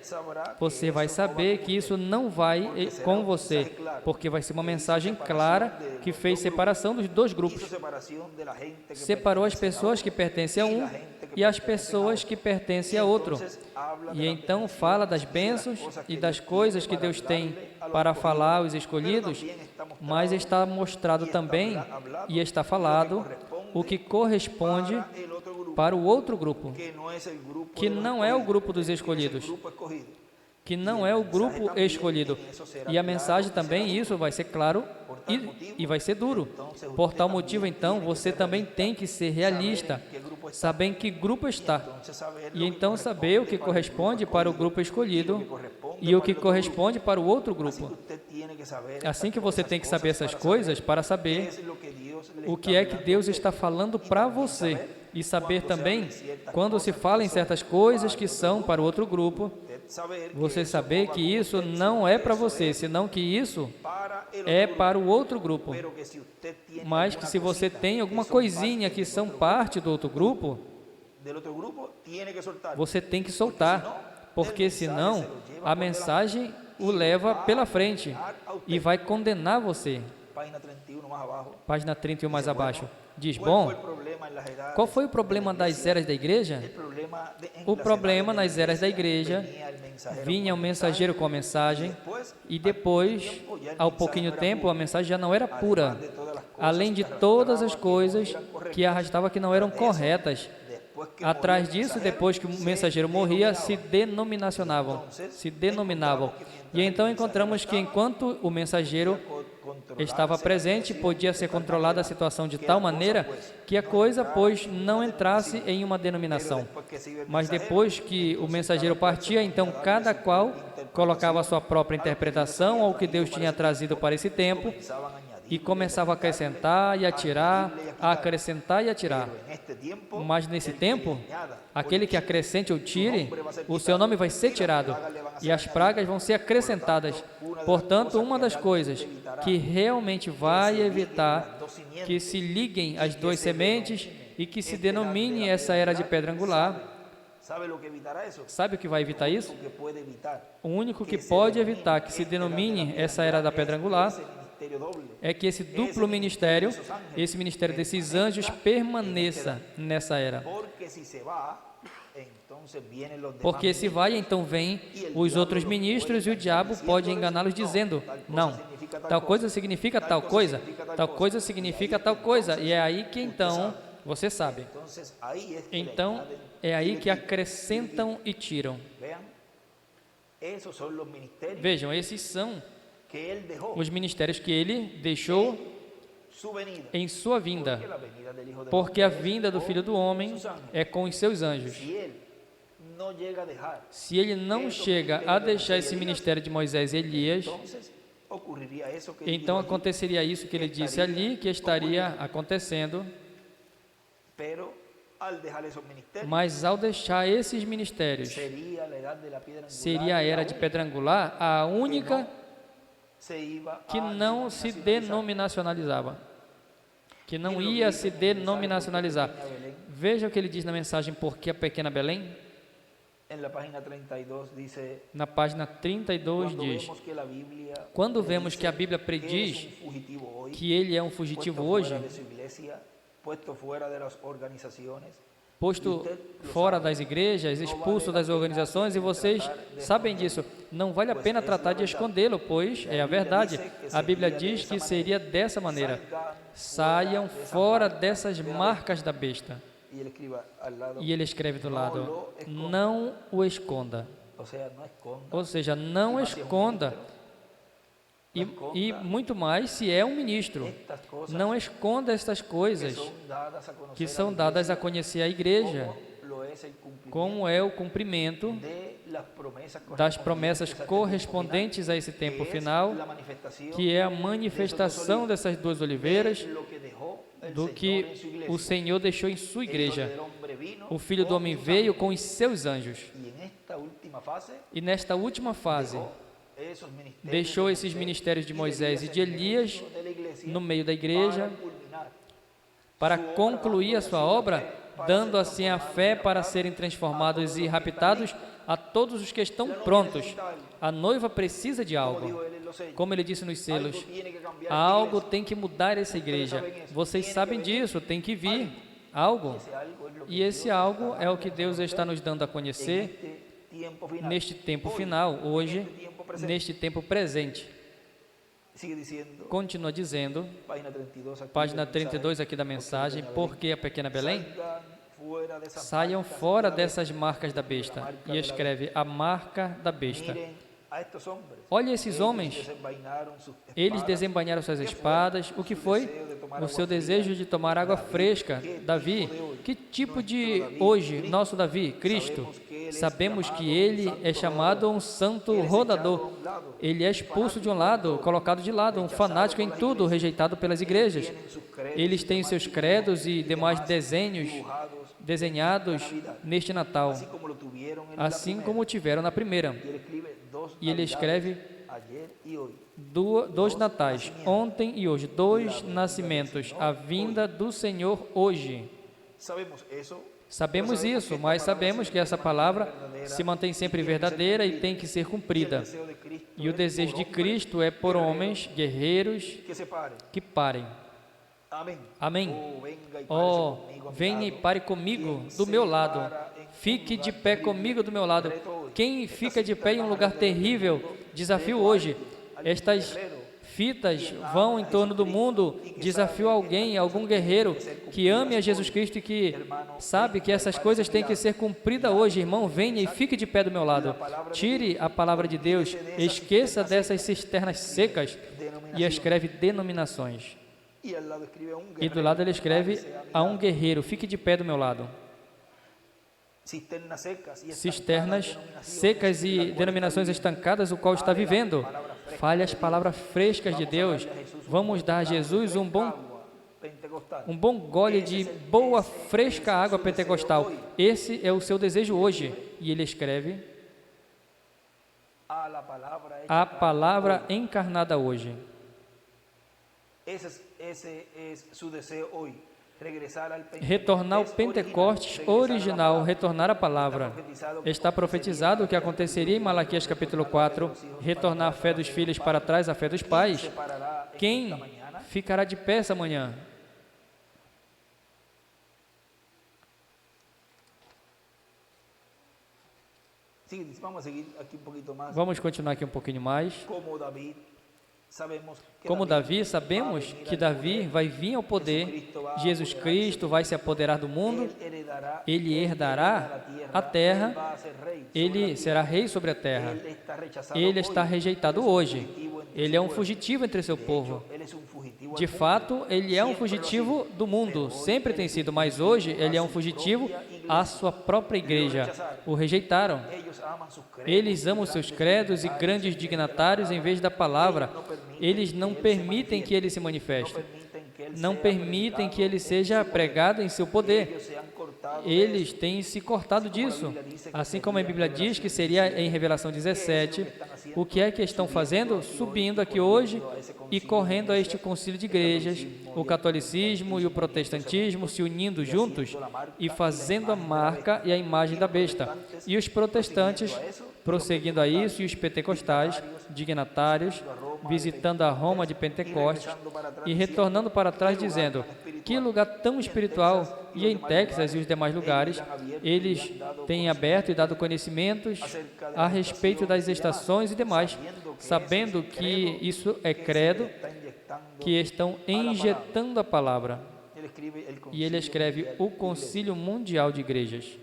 você vai saber que isso não vai com você, porque vai ser uma mensagem clara que fez separação dos dois grupos. Separou as pessoas que pertencem a um e as pessoas que pertencem a outro. E então fala das bênçãos e das coisas que Deus tem para falar aos escolhidos, mas está mostrado também e está falado o que corresponde para o outro grupo, que não é o grupo dos escolhidos. que não é o grupo escolhido. E a mensagem também, isso vai ser claro e vai ser duro. Por tal motivo, então, você também tem que ser realista, saber em que grupo está, e então saber o que corresponde para o grupo escolhido e o que corresponde para o outro grupo. Assim que você tem que saber essas coisas para saber o que é que Deus está falando para você, e saber também, quando se fala em certas coisas que são para o outro grupo, você saber que isso não é para você, senão que isso é para o outro grupo. Mas que se você tem alguma coisinha que são parte do outro grupo, você tem que soltar, porque senão a mensagem o leva pela frente e vai condenar você. Página 31 mais abaixo. Diz, bom, qual foi o problema das eras da igreja? O problema nas eras da igreja, vinha o mensageiro com a mensagem, e depois, ao pouquinho tempo, a mensagem já não era pura, além de todas as coisas que arrastava que não eram corretas. Atrás disso, depois que o mensageiro morria, se denominavam. E então encontramos que enquanto o mensageiro estava presente, podia ser controlada a situação de tal maneira que a coisa, pois, não entrasse em uma denominação. Mas depois que o mensageiro partia, então cada qual colocava a sua própria interpretação ao que Deus tinha trazido para esse tempo e começava a acrescentar e a tirar, a acrescentar e a tirar. Mas nesse tempo, aquele que acrescente ou tire, o seu nome vai ser tirado e as pragas vão ser acrescentadas. Portanto, uma das coisas que realmente vai evitar que se liguem as duas sementes e que se denomine essa era de pedra angular, sabe o que vai evitar isso? O único que pode evitar que se denomine essa era da pedra angular é que esse duplo ministério, esse ministério desses anjos, permaneça nessa era. Porque se vai, então vem os outros ministros e o diabo pode enganá-los dizendo, não, tal coisa significa tal coisa significa tal coisa, e é aí que então, você sabe, então é aí que acrescentam e tiram. Vejam, esses são os ministérios que ele deixou em sua vinda, porque a vinda do Filho do Homem é com os seus anjos. Se ele não chega a deixar esse ministério de Moisés e Elias, então aconteceria isso que ele disse ali, que estaria acontecendo. Mas ao deixar esses ministérios, seria a era de pedra angular a única que não se denominacionalizava, que não ia se denominacionalizar. Veja o que ele diz na mensagem, Por que a pequena Belém? Na página 32 diz, quando vemos que a Bíblia prediz que ele é um fugitivo hoje, posto fora das igrejas, expulso das organizações, e vocês sabem disso, não vale a pena tratar de escondê-lo, pois é a verdade. A Bíblia diz que seria dessa maneira: saiam fora dessas marcas da besta. E ele escreve do lado, não o esconda. Ou seja, não esconda. E muito mais se é um ministro. Não esconda estas coisas que são dadas a conhecer à igreja, como é o cumprimento das promessas correspondentes a esse tempo final, que é a manifestação dessas duas oliveiras, do que o Senhor deixou em sua igreja. O Filho do Homem veio com os seus anjos. E nesta última fase, deixou esses ministérios de Moisés e de Elias no meio da igreja para concluir a sua obra, dando assim a fé para serem transformados e raptados a todos os que estão prontos. A noiva precisa de algo. Como ele disse nos selos, algo tem que mudar essa igreja. Vocês sabem disso, tem que vir algo. E esse algo é o que Deus está nos dando a conhecer neste tempo final, hoje, neste tempo presente. Continua dizendo, página 32 aqui da mensagem, Por que a pequena Belém? fuera de esas saiam marcas fora de la dessas marcas da besta. E escreve a marca da bestia. besta. Miren a estos hombres. Olha esses Ellos homens, desenvainaram sus eles espadas. desembainharam suas ¿Qué fue? espadas. O que Su foi? deseo de tomar O agua seu fría. desejo de tomar água Davi, fresca. que Davi, tipo de hoje? que tipo Nuestro de Davi, hoje, Cristo. nosso Davi, Cristo? Sabemos Sabemos que que ele ele é chamado um santo Ele é rodador. echado a um lado. Ele é expulso de um lado, colocado de lado, um fanático em tudo, rejeitado pelas igrejas. Tienen sus credos Eles y têm demás seus dibujos credos e demais demás desenhos dibujados desenhados na Navidad. neste Natal, Así como lo tuvieron en la assim primera. como tiveram na primeira. Y él escribe dos E ele Navidades, escreve ayer y hoy. dois natais, ontem e hoje, dois nascimentos, a vinda do Senhor hoje. Sabemos eso. Sabemos isso, mas sabemos que essa palavra se mantém sempre verdadeira e tem que ser Y el cumprida. deseo de Cristo E o es desejo por de hombres Cristo é por homens guerreiros que se paren. que parem. Amén. Amém. Oh, venga y párese Oh, conmigo a mi venha e lado. pare comigo Quem do se meu lado. para em Fique um de lugar pé terrível, comigo do meu lado. reto hoje. Quem Estas fica de fitas pé em um van lugar alrededor do terrível, mundo, desafio reto a hoje. alguien, algum Estas guerreiro fitas vão em torno do mundo, desafio alguém, algum guerreiro que ame a Jesus Cristo e que sabe que essas coisas têm que ser cumpridas hoje. Irmão, venha e fique de pé do meu lado. Tire a palavra de Deus, esqueça dessas cisternas secas e escreve denominações. y al lado escribe un E do lado ele escreve párese a mi a um lado. guerreiro, fique de pé do meu lado. Cisternas secas y Cisternas estancadas secas e denominações estancadas, o qual está vivendo. Fale as palavras frescas de Deus. Vamos dar a Jesus um bom gole de boa, fresca água pentecostal. Esse é o seu desejo hoje. E ele escreve a palavra encarnada hoje. Ese es su deseo hoy. Regresar al Retornar ao Pentecostes original, retornar à palavra. Está profetizado o que aconteceria em Malaquias capítulo 4, retornar a fé dos filhos para trás, a fé dos pais. Quem ficará de pé essa manhã? Sí, vamos a seguir aquí un poquito más. Vamos continuar aqui um pouquinho mais. Como David, sabemos que Como Davi, sabemos que Davi vai vir ao poder, Jesus Cristo vai se apoderar do mundo, ele herdará a terra, ele será rei sobre a terra. Ele está rejeitado hoje, ele é um fugitivo entre seu povo. De fato, ele é um fugitivo do mundo, sempre tem sido, mas hoje ele é um fugitivo à sua própria igreja. O rejeitaram. Eles amam seus credos e grandes dignatários em vez da palavra. Eles não permitem que ele se manifeste. Não permitem que ele seja pregado em seu poder. Eles têm se cortado disso. Assim como a Bíblia diz que seria em Revelação 17, o que é que estão fazendo? Subindo aqui hoje e correndo a este concílio de igrejas, o catolicismo e o protestantismo se unindo juntos e fazendo a marca e a imagem da besta. E os protestantes prosseguindo a isso, e os pentecostais, dignatários, visitando a Roma de Pentecostes e retornando para trás dizendo: que lugar tão espiritual! E em Texas e os demais lugares, eles têm aberto e dado conhecimentos a respeito das estações e demais, sabendo que isso é credo, que estão injetando a palavra. E ele escreve o Concílio Mundial de Igrejas.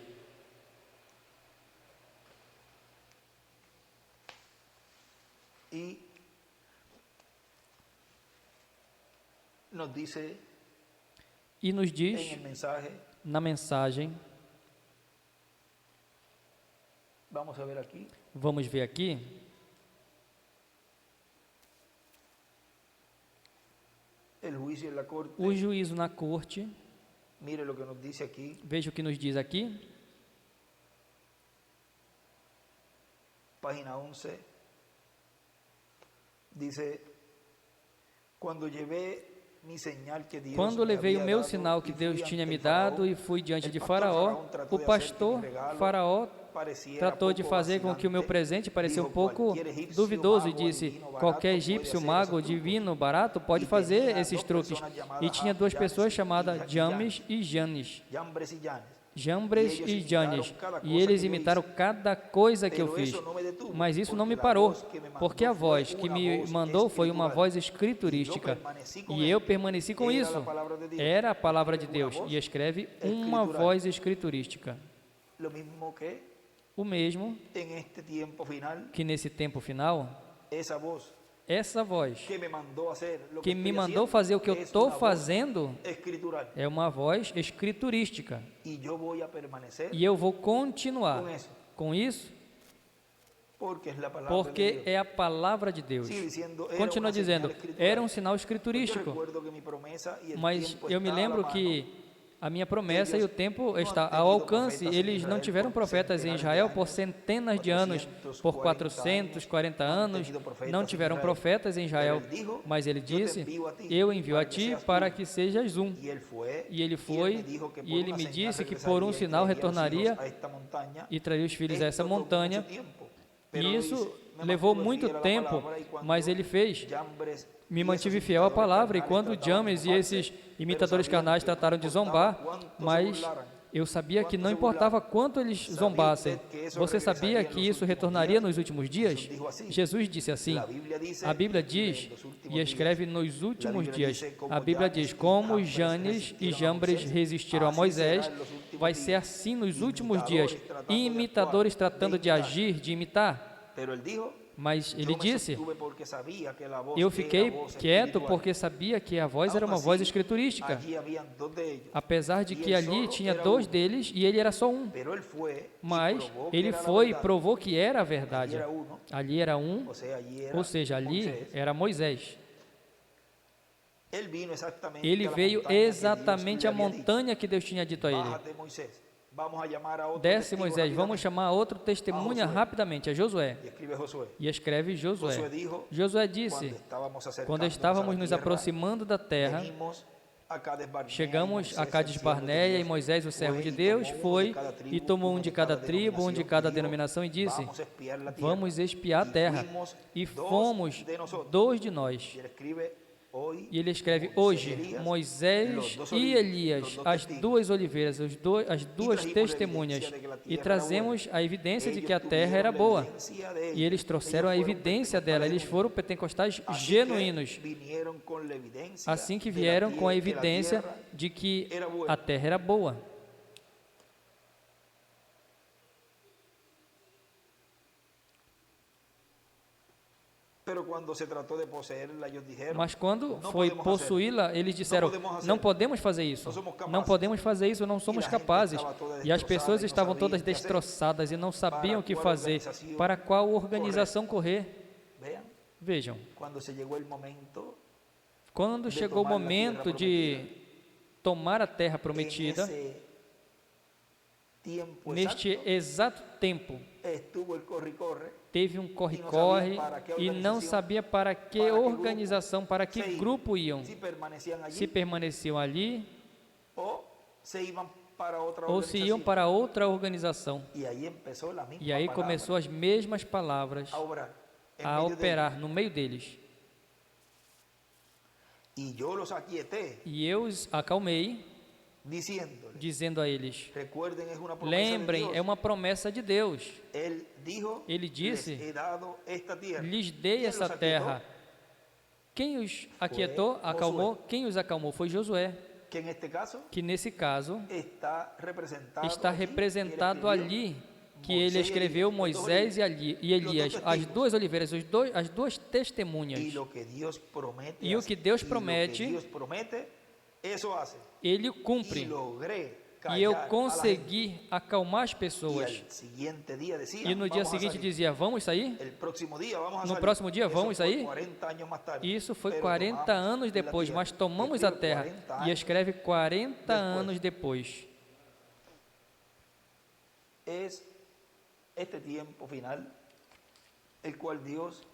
Y nos dice E nos en diz el mensaje, na mensagem, vamos a ver aquí, vamos ver aqui, el juicio en la corte. o juízo na corte. Mire lo que nos dice aquí. Veja o que nos diz aqui, Página 11. Dice, quando levei o meu sinal que Deus tinha me dado e fui diante de Faraó, o pastor Faraó tratou de fazer com que o meu presente parecesse um pouco duvidoso e disse: qualquer egípcio, mago, divino, barato pode fazer esses truques. E tinha duas pessoas chamadas James e Janes. Jambres e Janes, e eles imitaram cada coisa que eu fiz. Mas isso não me parou, porque a voz que me mandou foi uma voz escriturística, e eu permaneci com isso. Era a palavra de Deus, e escreve uma voz escriturística. O mesmo que nesse tempo final, essa voz que me mandou fazer o que eu estou fazendo é uma voz escriturística. E eu vou continuar com isso, porque é a palavra de Deus. Continua dizendo, era um sinal escriturístico. Mas eu me lembro que a minha promessa e o tempo está ao alcance. Eles não tiveram profetas em Israel por centenas de anos, por 440 anos, não tiveram profetas em Israel. Mas ele disse, eu envio a ti para que sejas um. E ele foi, e ele me disse que por um sinal retornaria e traria os filhos a essa montanha. E isso levou muito tempo, mas ele fez. Me mantive fiel à palavra, e quando James e esses imitadores carnais trataram de zombar, mas eu sabia que não importava quanto eles zombassem. Você sabia que isso retornaria nos últimos dias? Jesus disse assim, a Bíblia diz, e escreve nos últimos dias, a Bíblia diz, como Janes e Jambres resistiram a Moisés, vai ser assim nos últimos dias, imitadores tratando de agir, de imitar. Mas ele disse, eu fiquei quieto porque sabia que a voz era uma voz escriturística, apesar de que ali tinha dois deles e ele era só um. Mas ele foi e provou que era a verdade. Ali era um, ou seja, ali era Moisés. Ele veio exatamente à montanha que Deus tinha dito a ele. Desce, Moisés, vamos chamar outro testemunha rapidamente, é Josué. E escreve Josué. Josué disse, quando estávamos nos aproximando da terra, chegamos a Cades Barneia, e Moisés, o servo de Deus, foi e tomou um de cada tribo, um de cada denominação, e disse, vamos espiar a terra. E fomos 2 de nós. E ele escreve, hoje, Moisés e Elias, as 2 oliveiras, as 2 testemunhas, e trazemos a evidência de que a terra era boa. E eles trouxeram a evidência dela, eles foram pentecostais genuínos, assim que vieram com a evidência de que a terra era boa. Mas quando foi possuí-la, eles disseram, não podemos fazer isso, não podemos fazer isso, não somos capazes. E as pessoas estavam todas destroçadas e não sabiam o que fazer, para qual organização correr. Vejam, quando chegou o momento de tomar a terra prometida, neste exato tempo, teve um corre-corre e não sabia para que organização, para que grupo iam. Se permaneciam ali ou se iam para outra organização. E aí começou as mesmas palavras a operar no meio deles. E eu os acalmei, dizendo a eles, lembrem, é uma promessa de Deus. Ele disse, lhes dei essa terra. Quem os aquietou, acalmou? Quem os acalmou foi Josué, que nesse caso está representado ali, que ele escreveu Moisés e Elias, as 2 oliveiras, as 2 testemunhas. E o que Deus promete, Ele cumpre. E eu consegui acalmar as pessoas. E no dia seguinte dizia, vamos sair? No próximo dia, vamos sair? Isso foi 40 anos depois, mas tomamos a terra. E escreve 40 anos depois.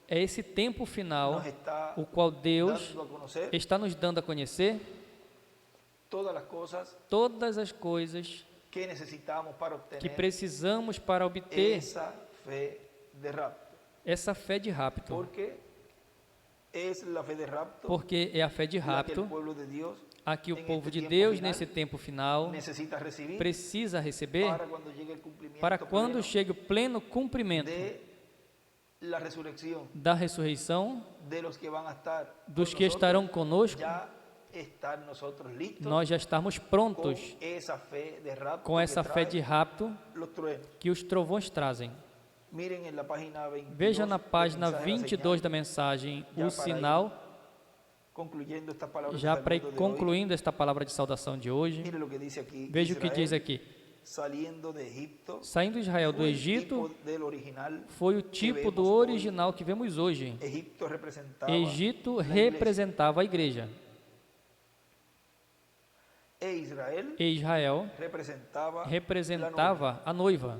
É esse tempo final, o qual Deus está nos dando a conhecer todas as coisas que precisamos para obter essa fé de rapto. Porque é a fé de rapto, Aqui o en povo este de tiempo Deus, final, nesse tempo final, necesita recibir precisa receber para cuando llegue el cumplimiento para quando pleno chegue o pleno cumprimento de la resurrección da ressurreição de los que van a estar dos con que estarão nosotros, conosco, ya estar nosotros listos nós já estarmos con prontos essa fe de rapto com essa que fé trae de rapto los truenos. que os trovões trazem. Miren en la página 22, Veja na el página mensaje de la 22 señal, da mensagem já o para sinal, concluyendo estas palabras já de para ir saludo de hoy. concluindo esta palavra de saudação de hoje. Mire lo que dice aquí. Veja o que diz Israel, aqui. saliendo de Egipto, Saindo Israel do fue el Egito, tipo del original foi o que tipo do vemos hoy. original que vemos hoje. Egipto representaba Egito la iglesia, representava a igreja e Israel e Israel representaba la novia. representava a noiva.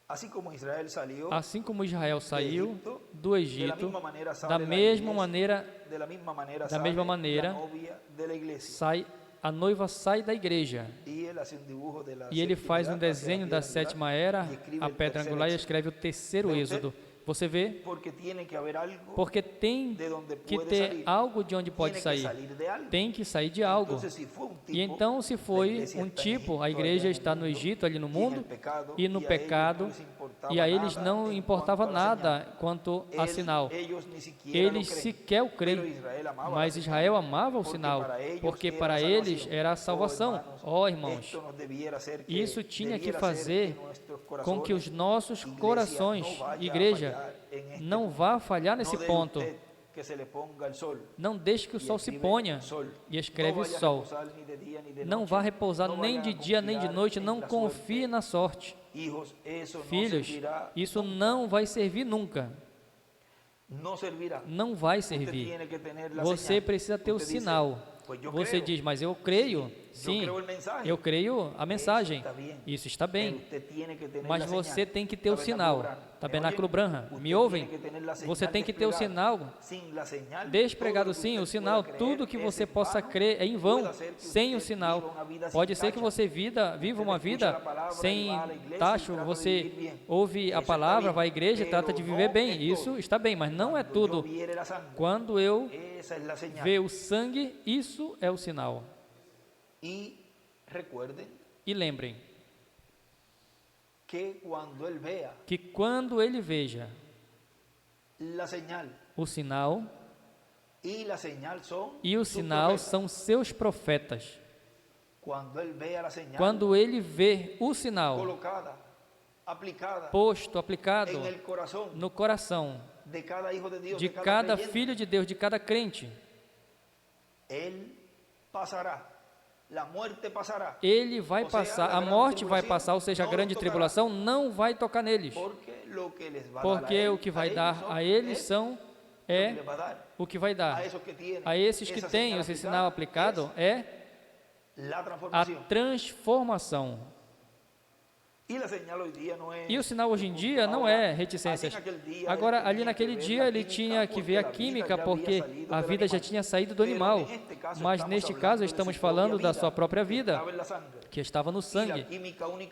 Así como Israel salió Assim como Israel saiu Egipto, do de la Egito, misma manera sale da la mesma iglesia, maneira de la misma manera da sale mesma la maneira, novia de la iglesia. sai a noiva sai da igreja. Y él hace un dibujo de la E ele séptima faz um edad, hacia la desenho piedra da angular, sétima era, y escribe a el pedra tercer angular, e éxodo. escreve o terceiro Vê êxodo. Você vê? Porque tiene que haber algo Porque tem de donde que puede ter salir. algo de onde pode Tiene que sair. salir de algo. Tem que sair de algo. Entonces, si fue un tipo, E então, se la foi iglesia um está en tipo, a Egipto, igreja allá en está el no mundo, Egito, ali no y en mundo, el pecado, e no y a ellos pecado, no les importava e a eles nada não en importava cuanto a la nada señal. quanto a sinal. Ellos ni siquiera Eles lo creen. sequer o Pero creem, Israel amava mas la señal, Israel amava o porque sinal, para ellos porque era para a eles salvación. era a salvação. Ó irmãos, Esto nos debiera ser que- isso tinha que debiera ser fazer que nuestros com que os corazones, nossos iglesia, corações, no vaya a igreja, fallar en este não punto. vá falhar No nesse deje ponto. usted que se le ponga el sol. Não deixe que o Y sol se escribe ponha sol. e escreve No vaya a sol. reposar ni de día ni de Não noche. vá repousar No nem vaya de a dia nem de confiar noite, en não la confie suerte. na sorte. Hijos, eso no Filhos, servirá, isso não vai servir nunca. no servirá. Não vai Usted servir. tiene que tener la Você señal. precisa ter o Usted dice, sinal. pues yo Você creo. diz, mas eu creio. Yo Sim, creo el mensaje. eu creio a mensagem. está bien. Isso está Pero bem. usted tiene que tener Mas la você señal. tem que ter o Tabernáculo sinal. Branham. Tabernáculo ¿Me Branham, oyen? me Usted ouvem? tiene que tener la Você señal tem que ter o desplegada. sinal Sin la señal, despregado, todo lo que sim, o usted sinal. pueda Tudo creer que es você en possa vano. crer é em vão, Puede ser que sem o usted sinal. viva una vida Pode sin ser que tacha. você viva uma Usted vida escucha la palabra y sem va a la iglesia y tacho. trata de Você vivir bien. ouve a Eso palavra, está vai à bien, igreja e trata pero de viver no bem. es Isso todo. está bem, mas não é Cuando tudo. yo viere la sangre, Quando eu esa es la señal. ver o sangue, isso é o sinal. Y recuerden E lembrem que cuando él vea que quando ele veja la señal, o sinal, y la señal son e o sus sinal profetas. são seus profetas. Cuando él vea la señal Quando ele vê o sinal colocada, aplicada posto, aplicado en el corazón no coração de cada hijo de Dios, de de cada cada creyente, filho de Deus, de cada crente, él pasará, la muerte pasará, ele vai Ou seja, passar, a a grande morte vai tribulação passar, ou seja, a não grande os tocará. tribulação não vai tocar neles, porque lo que les va a dar porque a o que vai ellos dar son- a eles es são lo que é les va a dar o que vai dar a esos que tienen a esses que esa têm señal esse aplicada, sinal aplicado é la a transformación. transformação. Y la señal hoy día no es E o sinal hoje em dia não é reticências. Agora, ali naquele dia, ele tinha que ver a química, porque a vida já tinha saído do animal. Mas neste caso, estamos falando da sua própria vida, que estava no sangue.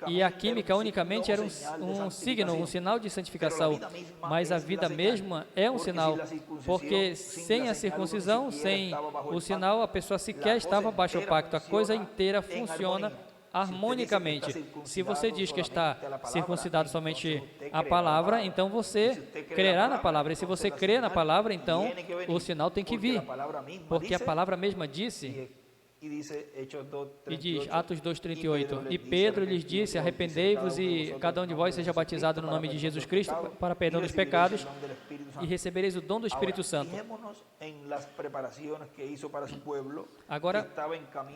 E a química unicamente era um signo, um sinal de santificação. Mas a vida mesma é um sinal, porque sem a circuncisão, sem o sinal, a pessoa sequer estava baixo do pacto. A coisa inteira funciona harmonicamente. Se você diz que está circuncidado somente a palavra, então você crerá na palavra. E se você crê na palavra, então o sinal tem que vir, porque a palavra mesma disse, e diz, Atos 2,38, e Pedro lhes disse, arrependei-vos e cada um de vós seja batizado no nome de Jesus Cristo para perdão dos pecados e recebereis o dom do Espírito Santo. Agora,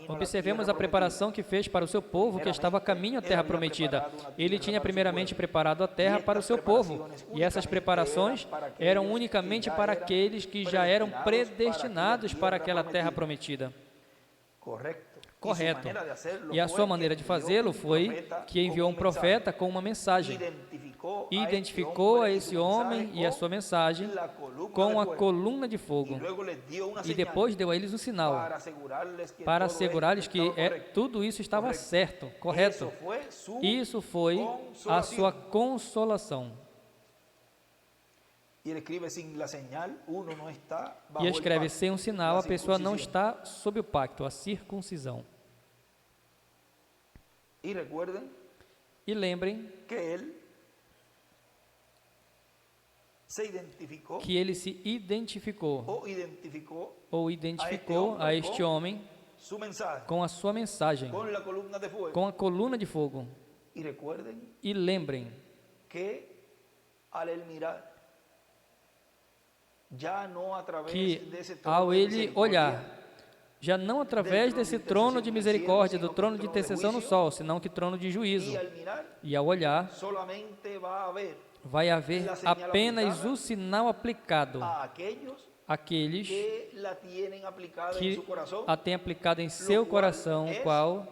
observemos a preparação que fez para o seu povo que estava a caminho à terra prometida. Ele tinha primeiramente preparado a terra para o seu povo, e essas preparações eram unicamente para aqueles que já eram predestinados para aquela terra prometida. Correto. E a sua maneira de fazê-lo foi que enviou um profeta com uma mensagem. Identificou a esse homem e a sua mensagem com a coluna de fogo. E depois deu a eles um sinal para assegurar-lhes que tudo isso estava certo, correto. Isso foi a sua consolação. Y él escribe sin la señal, uno no está bajo E el escreve, pacto, sem um sinal, la a pessoa não circuncisión. está sob o pacto, a circuncisão. Y recuerden E lembrem que él se identificó que ele se identificou o identificó ou identificou a este homem su mensaje com a sua mensagem, con la columna de fuego. com a coluna de fogo. Y recuerden E lembrem que al él mirar, ya no a través que de ese trono ao de ele misericordia, olhar, já não através desse trono de misericórdia, do trono de intercessão no sol, senão que trono de juízo. y al mirar E ao olhar, solamente va a haver vai haver apenas o sinal aplicado a aquellos àqueles que la tienen aplicada en que su corazón, a têm aplicado em seu coração, o qual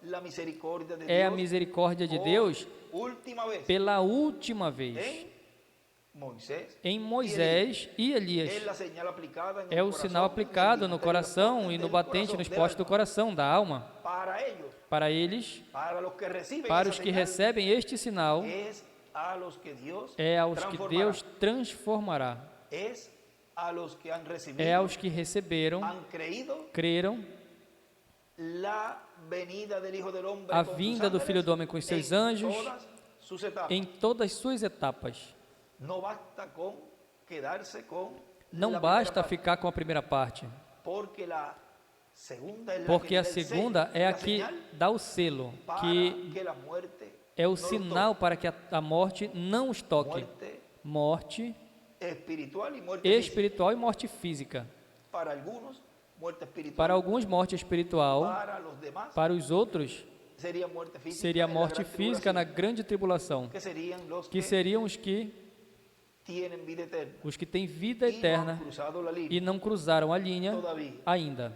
la misericordia de é a Dios misericórdia de Deus última vez pela última vez en Moisés. em Moisés e Es Elias. la señal aplicada en É el o sinal corazón, aplicado en no el coração interior e no del batente, corazón, nos del postos do alma. coração, da alma. Para ellos, Para eles, para los que reciben para esa os que señal, recebem este sinal, es a los que Dios é aos que transformará. Deus transformará. Es a los que han recibido, É aos que receberam, han creído creram, la venida del Hijo del Hombre a con sus vinda do ángeles Filho do Homem com os seus en anjos todas sus etapas. em todas suas etapas. No basta con quedarse con Não la basta primera parte, ficar com a primeira parte, porque la segunda es la porque que a da el segunda sello, é a la que señal dá o selo, para que que la muerte é o no los sinal toque. para que a morte não os toque. Muerte Morte espiritual y muerte física. espiritual e morte física. Para algunos, muerte espiritual. Para alguns, morte espiritual. Para los demás, Para os outros, sería muerte física. seria en la morte gran física na tribulación, grande tribulação, que serían los que que seriam os que tienen vida eterna têm vida y no han eterna cruzado la línea e não cruzaram a linha todavía. ainda.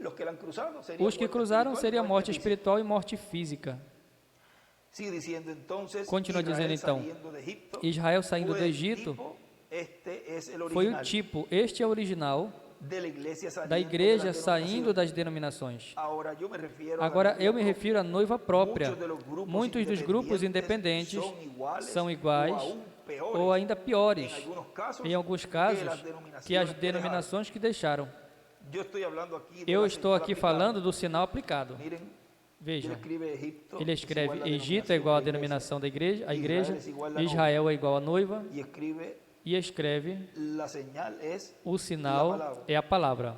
Los que la han cruzado serían Os que muerte cruzaram espiritual y seria muerte morte física. espiritual e morte física. Sigue diciendo entonces, Continua Israel dizendo então, saliendo de Egipto, Israel saindo fue do el Egito tipo, este es el foi o original, tipo, este é o original de la iglesia da saliendo de igreja las saindo denominaciones. das denominações. Ahora yo me refiero a la Agora novia eu me própria. refiro à noiva própria. Muitos dos grupos independentes são iguais ou ainda piores, em alguns casos, que as denominações que deixaram. Eu estou aqui falando do sinal aplicado. Veja, ele escreve Egito é igual à denominação da igreja, a igreja, Israel é igual à noiva, e escreve o sinal é a palavra,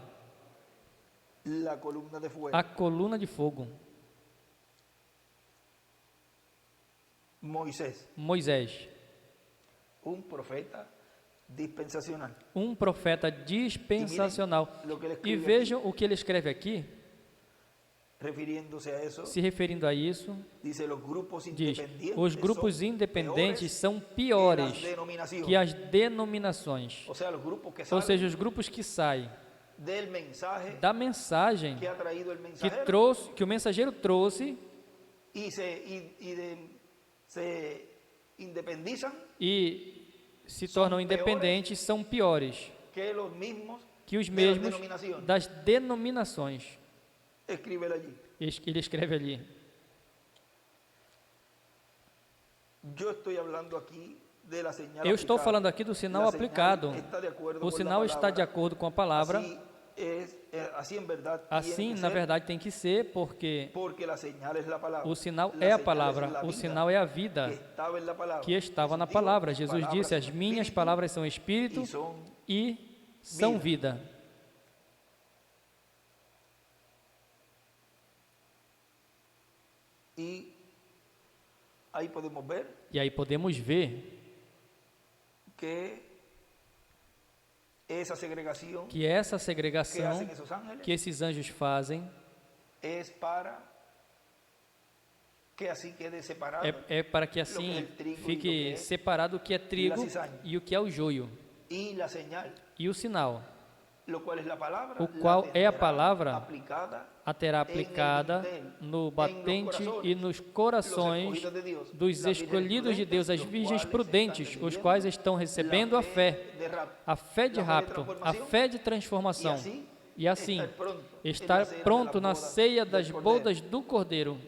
a coluna de fogo. Moisés, profeta dispensacional. um profeta dispensacional. E vejam o que ele escreve aqui, Refiriéndose a eso, se referindo a isso, dice, los grupos diz: independientes os grupos son independentes são peores piores que las denominaciones. que as denominações. O sea, los grupos que Ou salen seja, os grupos que saem del mensaje da mensagem que ha traído el que mensajero que o mensageiro trouxe y se independizan e se tornam independentes são piores que los mismos que os de las mesmos denominaciones. das denominações. Escríbelo allí. Ele escreve ali. Yo estoy hablando aquí de la señal Eu estou aplicada. falando aqui do sinal La señal aplicado. está de acuerdo O con la sinal está de palabra. acordo com a palavra. Así en verdad Assim, tiene que na ser, verdade, tem que ser, porque porque la señal es la palabra. o sinal La é a señal palavra, es la o vida sinal é a que vida estaba en la palabra. que estava na Jesús dijo, palavra. "Mis Jesus palabras disse: as son minhas espíritu palavras são espírito y son e são vida. Y ahí podemos ver E aí podemos ver que esa segregación que essa que segregação hacen esos ángeles que esses anjos fazem es para que así quede separado é para que assim fique separado o que é trigo e o que é o joio. y la señal, E o sinal, lo cual es la palabra, o qual é a tendrá palavra, aplicada a terá aplicada no batente e nos corações dos escolhidos de Deus, as virgens prudentes, os quais estão recebendo a fé de rapto, a fé de transformação, e assim estar pronto na ceia das bodas do Cordeiro.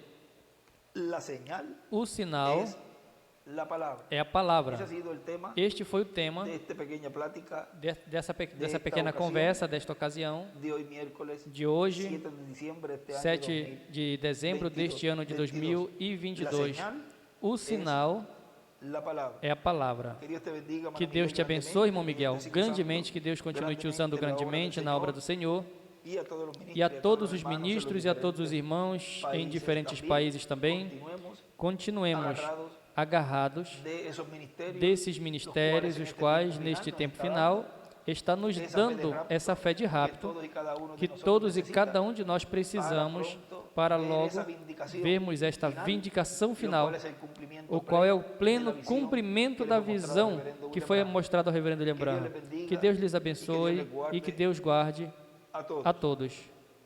La señal O sinal es la palabra. é a palavra. Ese ha sido el tema Este foi o tema de esta pequeña plática dessa desta pequena ocasião, conversa, desta ocasião, de hoy miércoles de hoje, 7 de diciembre de este año 7 de dezembro deste ano de 2022. O sinal la palabra. é a palavra. Que Dios te bendiga, Que Deus te abençoe, irmão Miguel, grandemente, que Deus continue te usando grandemente na obra do Senhor, e a todos os ministros e a todos os irmãos em diferentes países também. Continuemos agarrados desses ministérios, os quais, neste tempo final, está nos dando essa fé de rapto, que todos e cada um de nós precisamos para logo vermos esta vindicação final, o qual é o pleno cumprimento da visão que foi mostrada ao reverendo William Branham. Que Deus lhes abençoe e que Deus guarde a todos.